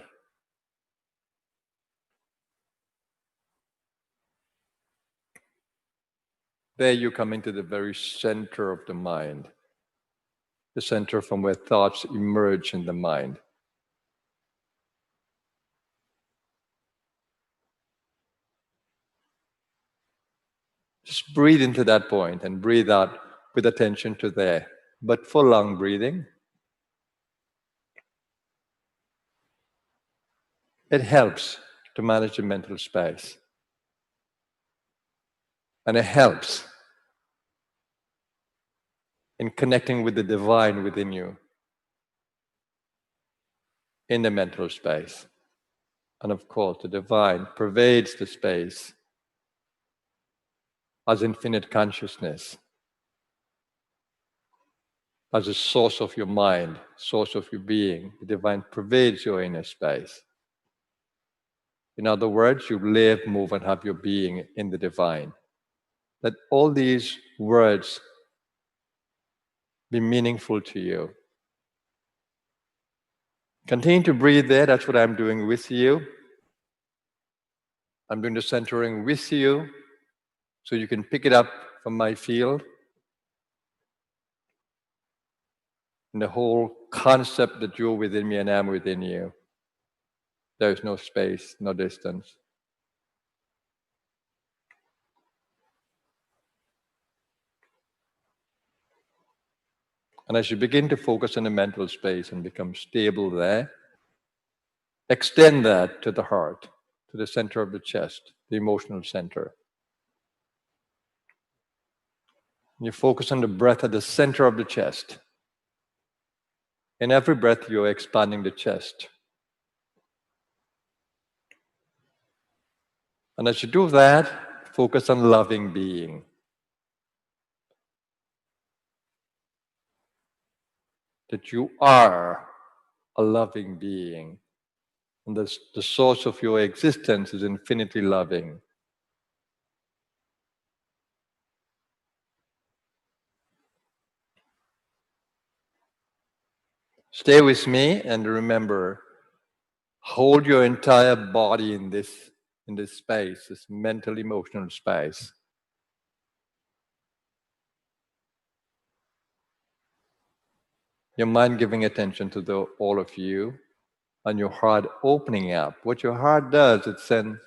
There you come into the very center of the mind, the center from where thoughts emerge in the mind. Just breathe into that point and breathe out with attention to there, but full lung breathing. It helps to manage the mental space. And it helps in connecting with the divine within you in the mental space. And of course, the divine pervades the space as infinite consciousness, as a source of your mind, source of your being. The divine pervades your inner space. In other words, you live, move, and have your being in the divine. Let all these words be meaningful to you. Continue to breathe there. That's what I'm doing with you. I'm doing the centering with you so you can pick it up from my field. And the whole concept that you're within me and I'm within you. There is no space, no distance. And as you begin to focus on the mental space and become stable there, Extend that to the heart, to the center of the chest, the emotional center. You focus on the breath at the center of the chest. In every breath, you're expanding the chest. And as you do that, focus on loving being. That you are a loving being. And the source of your existence is infinitely loving. Stay with me and remember, hold your entire body in this space, this mental, emotional space. Your mind giving attention to all of you, and your heart opening up. What your heart does, it sends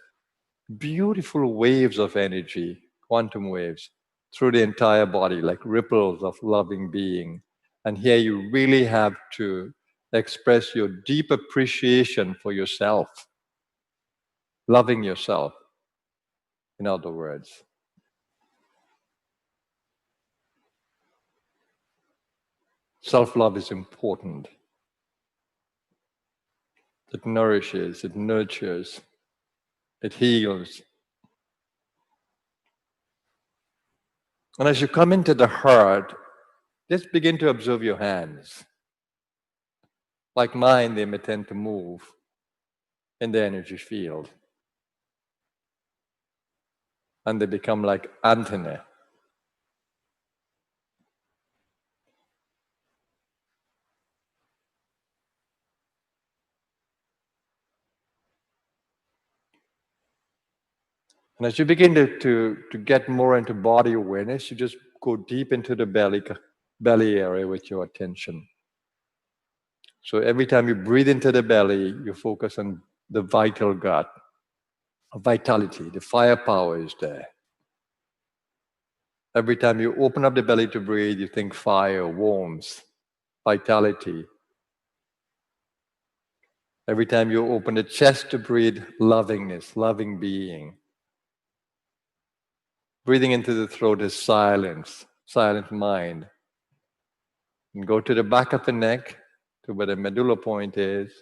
beautiful waves of energy, quantum waves, through the entire body, like ripples of loving being. And here you really have to express your deep appreciation for yourself, loving yourself, in other words. Self-love is important. It nourishes, it nurtures, it heals. And as you come into the heart, just begin to observe your hands. Like mine, they may tend to move in the energy field. And they become like antennae. And as you begin to get more into body awareness, you just go deep into the belly area with your attention. So every time you breathe into the belly, you focus on the vital gut, vitality, the firepower is there. Every time you open up the belly to breathe, you think fire, warmth, vitality. Every time you open the chest to breathe, lovingness, loving being. Breathing into the throat is silence, silent mind. And go to the back of the neck, to where the medulla point is.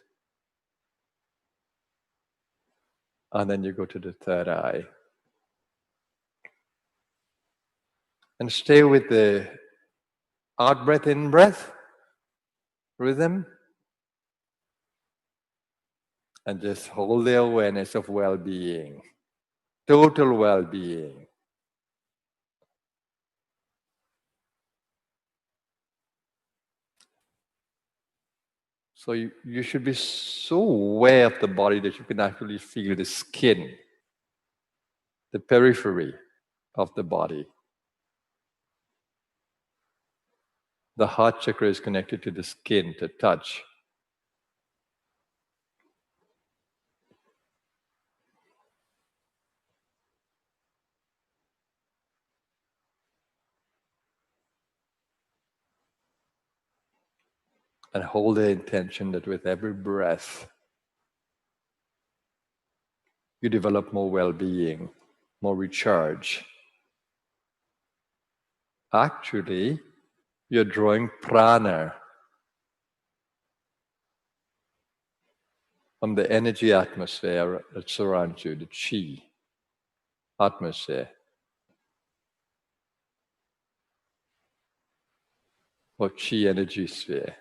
And then you go to the third eye. And stay with the out breath, in breath rhythm. And just hold the awareness of well-being, total well-being. So you should be so aware of the body that you can actually feel the skin, the periphery of the body. The heart chakra is connected to the skin, to touch. And hold the intention that with every breath, you develop more well-being, more recharge. Actually, you're drawing prana from the energy atmosphere that surrounds you, the chi atmosphere, or chi energy sphere.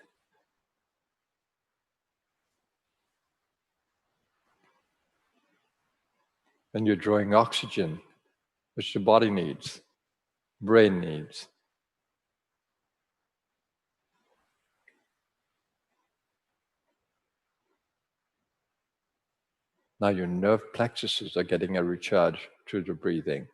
And you're drawing oxygen, which the body needs, brain needs. Now your nerve plexuses are getting a recharge through the breathing.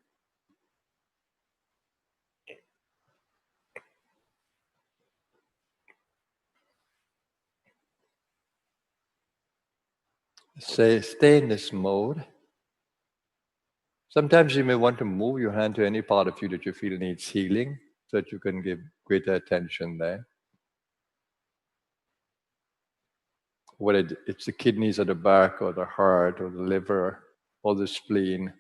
Stay in this mode. Sometimes you may want to move your hand to any part of you that you feel needs healing, so that you can give greater attention there. whether it's the kidneys or the back or the heart or the liver or the spleen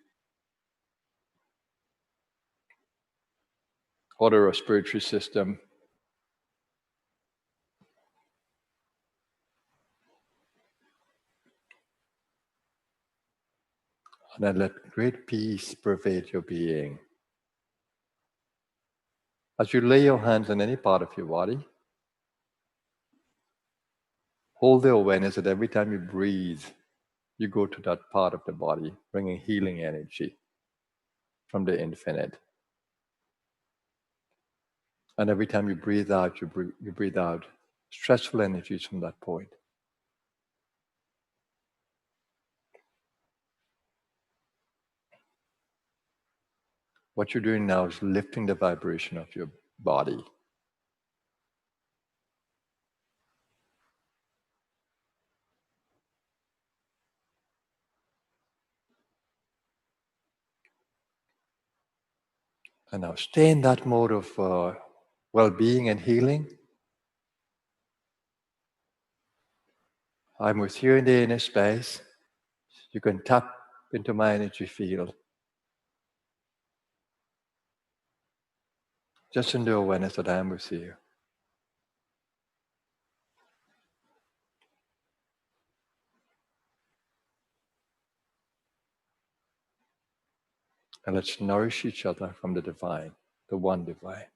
or the respiratory system. And then let great peace pervade your being. As you lay your hands on any part of your body, hold the awareness that every time you breathe, you go to that part of the body, bringing healing energy from the infinite. And every time you breathe out, you breathe out stressful energies from that point. What you're doing now is lifting the vibration of your body. And now stay in that mode of well-being and healing. I'm with you in the inner space. You can tap into my energy field. Just in the awareness that I am with you. And let's nourish each other from the divine, the one divine.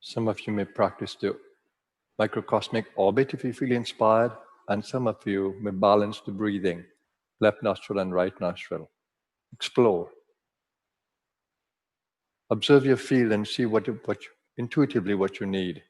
Some of you may practice the microcosmic orbit if you feel inspired, and some of you may balance the breathing, left nostril and right nostril. Explore. Observe your field and see intuitively what you need.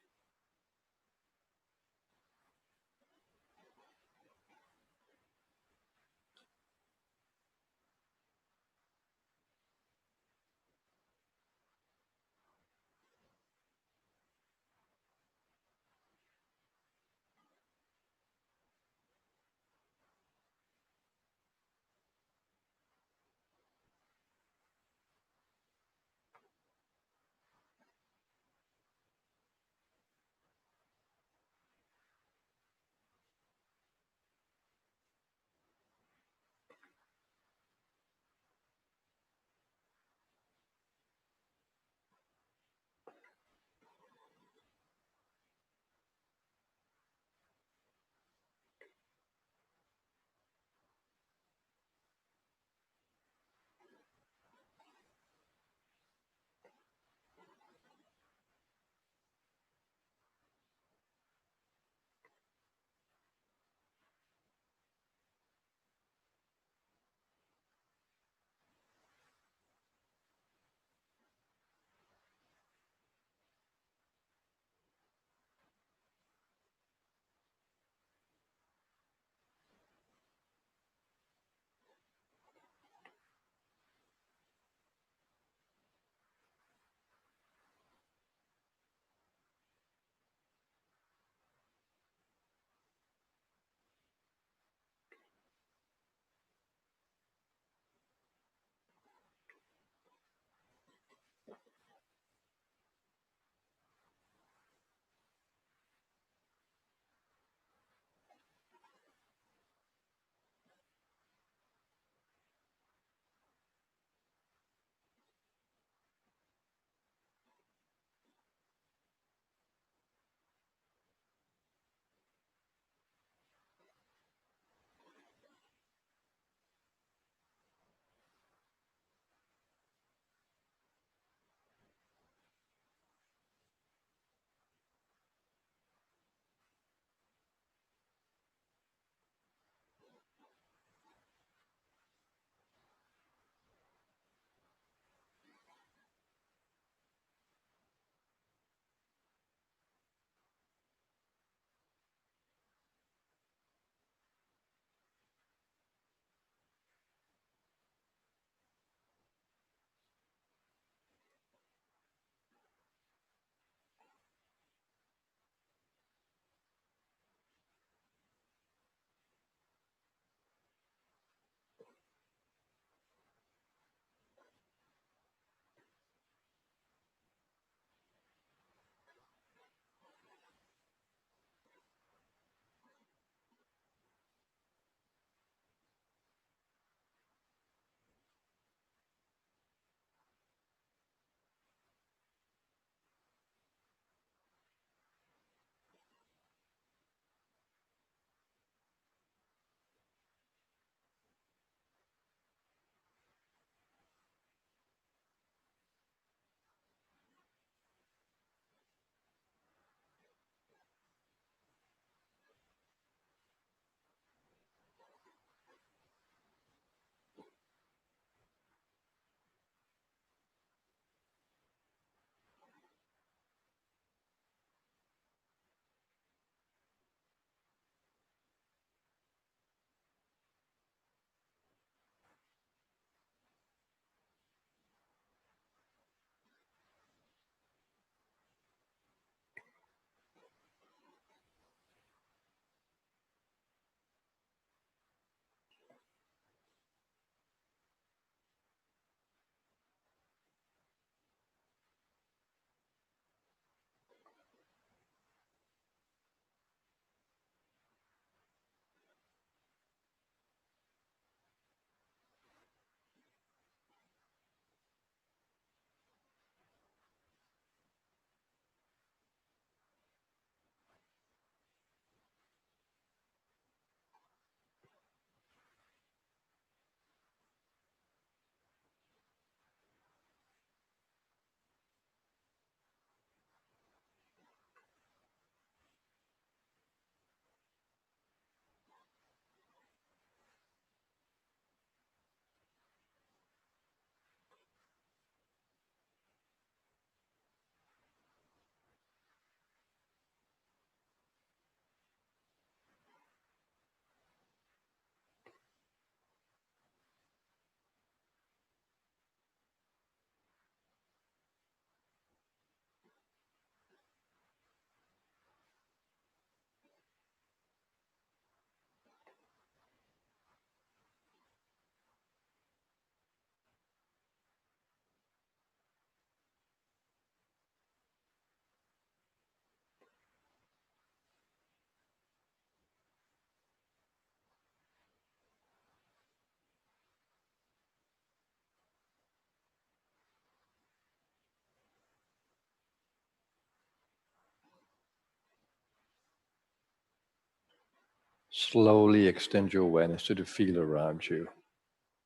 Slowly extend your awareness to the field around you.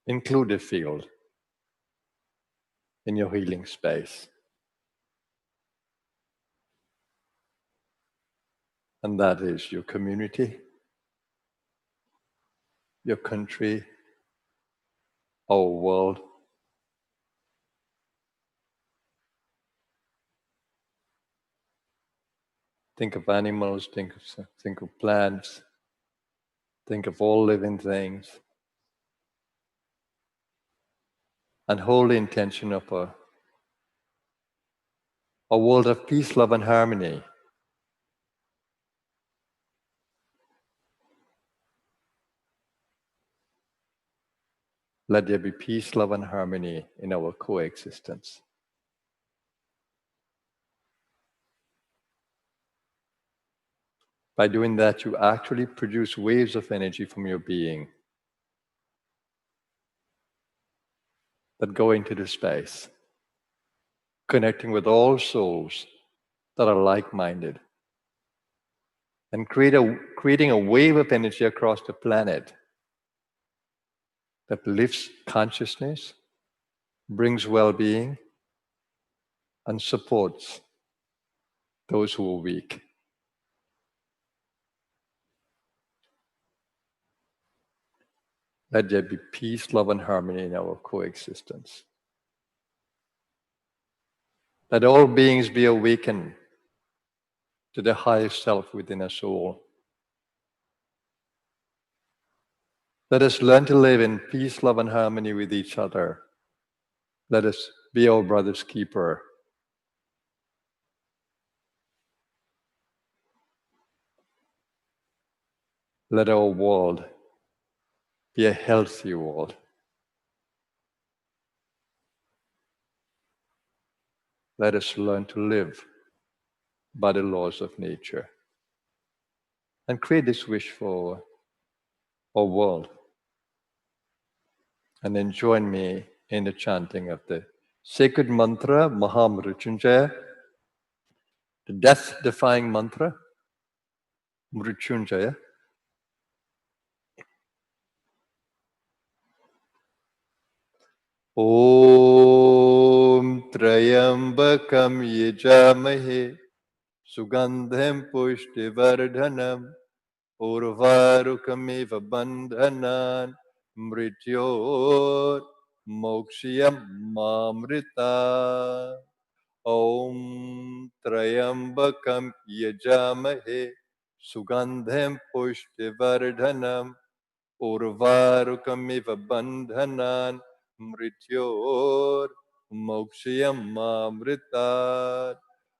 Include the field in your healing space. And that is your community, your country, our world. Think of animals, think of plants, think of all living things. And hold the intention of a world of peace, love, and harmony. Let there be peace, love, and harmony in our coexistence. By doing that, you actually produce waves of energy from your being that go into the space, connecting with all souls that are like-minded, and creating a wave of energy across the planet that lifts consciousness, brings well-being, and supports those who are weak. Let there be peace, love, and harmony in our coexistence. Let all beings be awakened to the highest self within us all. Let us learn to live in peace, love, and harmony with each other. Let us be our brother's keeper. Let our world be a healthy world. Let us learn to live by the laws of nature and create this wish for our world. And then join me in the chanting of the sacred mantra, Mahamrityunjaya, the death-defying mantra, Mrityunjaya. Om Trayambakam Yajamahe Sugandham Pushtivardhanam Urvarukamiva Bandhanan Mrityor Mokshiyam Mamrita. Om Trayambakam Yajamahe Sugandham Pushtivardhanam Urvarukamiva Bandhanan Mrityor Mokshiyam Mamritat.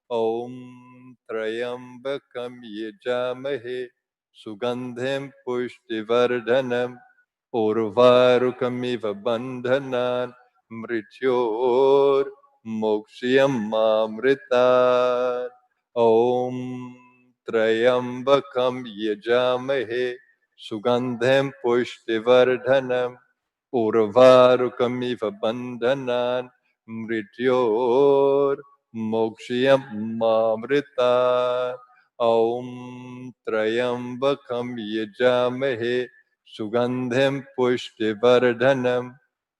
Om Trayambakam Yajamahe Sugandham Pushtivardhanam Urvarukamiva Bandhanan Mrityor Mokshiyam Mamritat. Om Trayambakam Yajamahe Sugandham Pushtivardhanam Urvarukamiva Bandhanan Mrityor Mokshiyam Mamrita. Om Trayambakam Yajamahe Sugandham Pushtivardhanam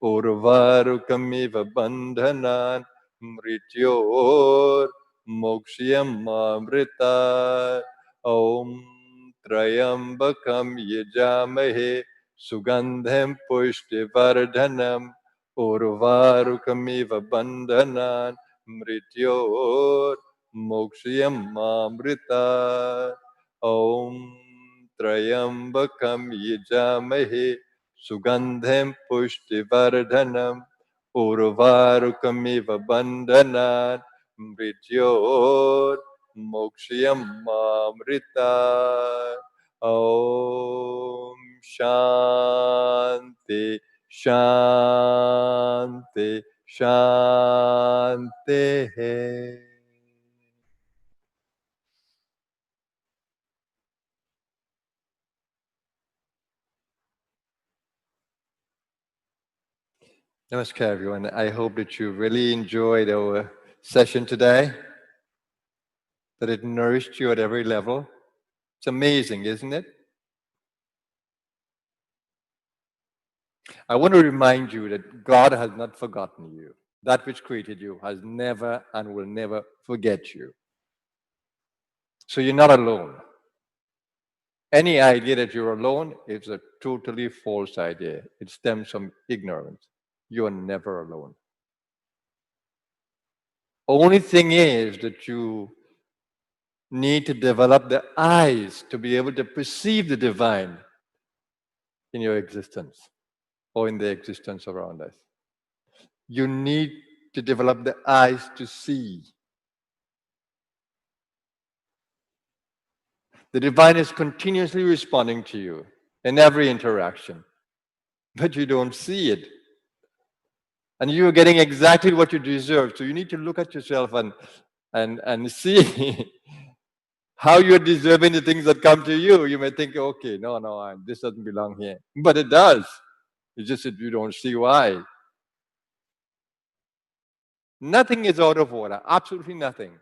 Urvarukamiva Bandhanan Mrityor Mokshiyam Mamrita. Om Trayambakam Yajamahe Sugandham Pushtivardhanam Urvarukamiva Bandhanan Mrityor Mokshiyam Mamrita. Om Trayambakam Yajamahe Sugandham Pushtivardhanam Urvarukamiva Bandhanan Mrityor Mokshiyam Mamrita. Om Shanti Shanti Shanti. Namaskar, everyone. I hope that you really enjoyed our session today, that it nourished you at every level. It's amazing, isn't it? I want to remind you that God has not forgotten you. That which created you has never and will never forget you. So you're not alone. Any idea that you're alone is a totally false idea. It stems from ignorance. You are never alone. Only thing is that you need to develop the eyes to be able to perceive the divine in your existence or in the existence around us. You need to develop the eyes to see. The divine is continuously responding to you in every interaction, but you don't see it. And you're getting exactly what you deserve. So you need to look at yourself and see how you're deserving the things that come to you. You may think, okay, no, this doesn't belong here. But it does. It's just that you don't see why. Nothing is out of order. Absolutely nothing.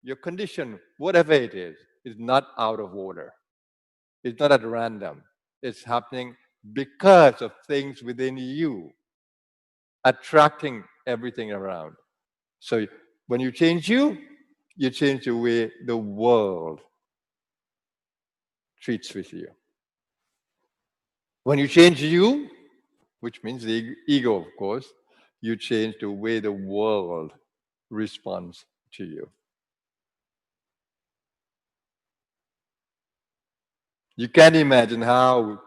Your condition, whatever it is not out of order. It's not at random. It's happening because of things within you attracting everything around. So when you change you change the way the world treats with you. When you change you, which means the ego, of course, you change the way the world responds to you. You can't imagine how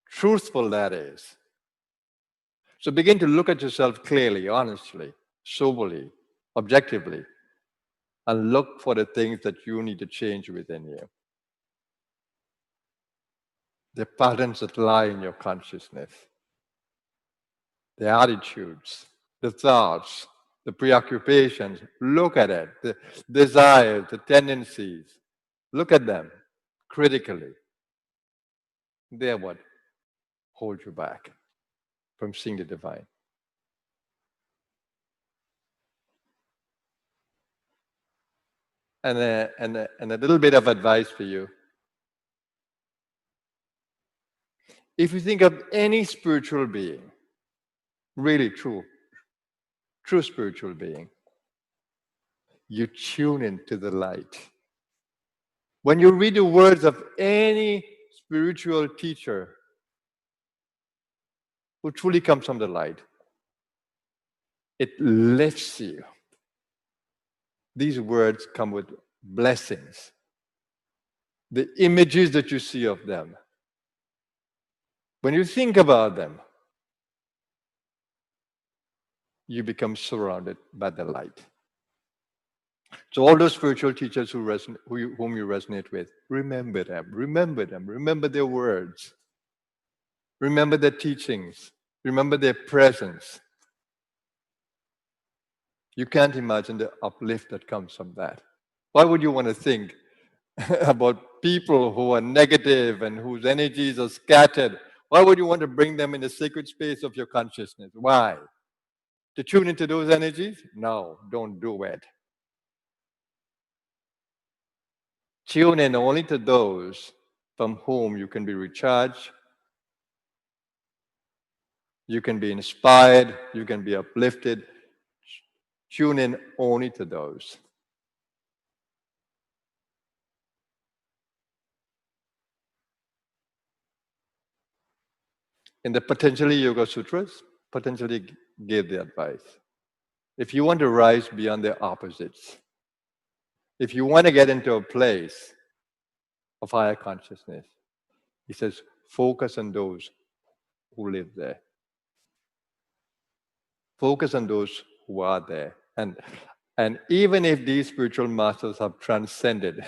truthful that is. So begin to look at yourself clearly, honestly, soberly, objectively, and look for the things that you need to change within you. The patterns that lie in your consciousness, the attitudes, the thoughts, the preoccupations. Look at it, the desires, the tendencies. Look at them critically. They're what hold you back from seeing the divine. And a little bit of advice for you. If you think of any spiritual being, really true spiritual being, you tune into the light. When you read the words of any spiritual teacher who truly comes from the light, it lifts you. These words come with blessings. The images that you see of them, when you think about them, you become surrounded by the light. So all those spiritual teachers whom you resonate with, remember them, remember their words, remember their teachings, remember their presence. You can't imagine the uplift that comes from that. Why would you want to think about people who are negative and whose energies are scattered? Why would you want to bring them in the sacred space of your consciousness? Why? To tune into those energies? No, don't do it. Tune in only to those from whom you can be recharged, you can be inspired, you can be uplifted. Tune in only to those. In the Patanjali Yoga Sutras, Patanjali gave the advice. If you want to rise beyond the opposites, if you want to get into a place of higher consciousness, he says, focus on those who live there. Focus on those who are there. And even if these spiritual masters have transcended,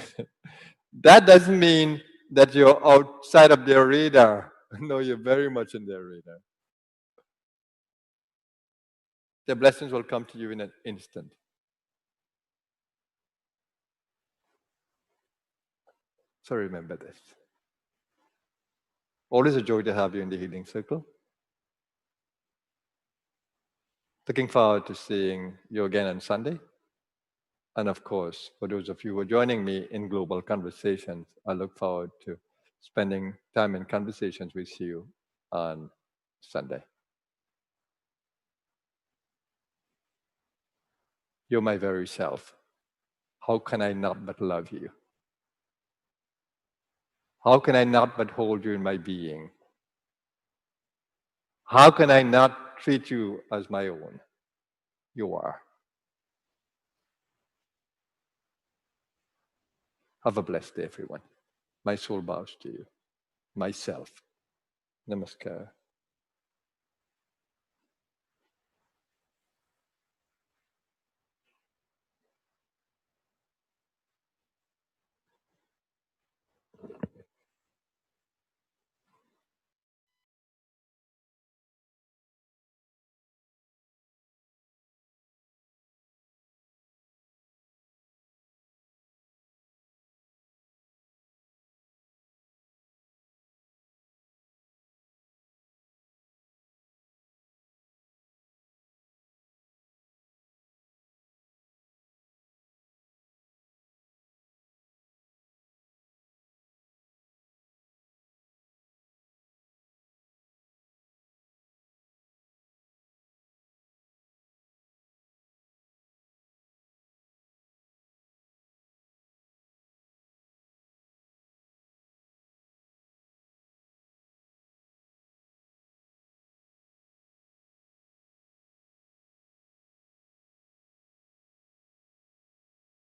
that doesn't mean that you're outside of their radar. No, you're very much in their radar. Their blessings will come to you in an instant. So remember this. Always a joy to have you in the Healing Circle. Looking forward to seeing you again on Sunday. And of course, for those of you who are joining me in Global Conversations, I look forward to spending time in conversations with you on Sunday. You're my very self. How can I not but love you? How can I not but hold you in my being? How can I not treat you as my own? You are. Have a blessed day, everyone. My soul bows to you. Myself. Namaskar.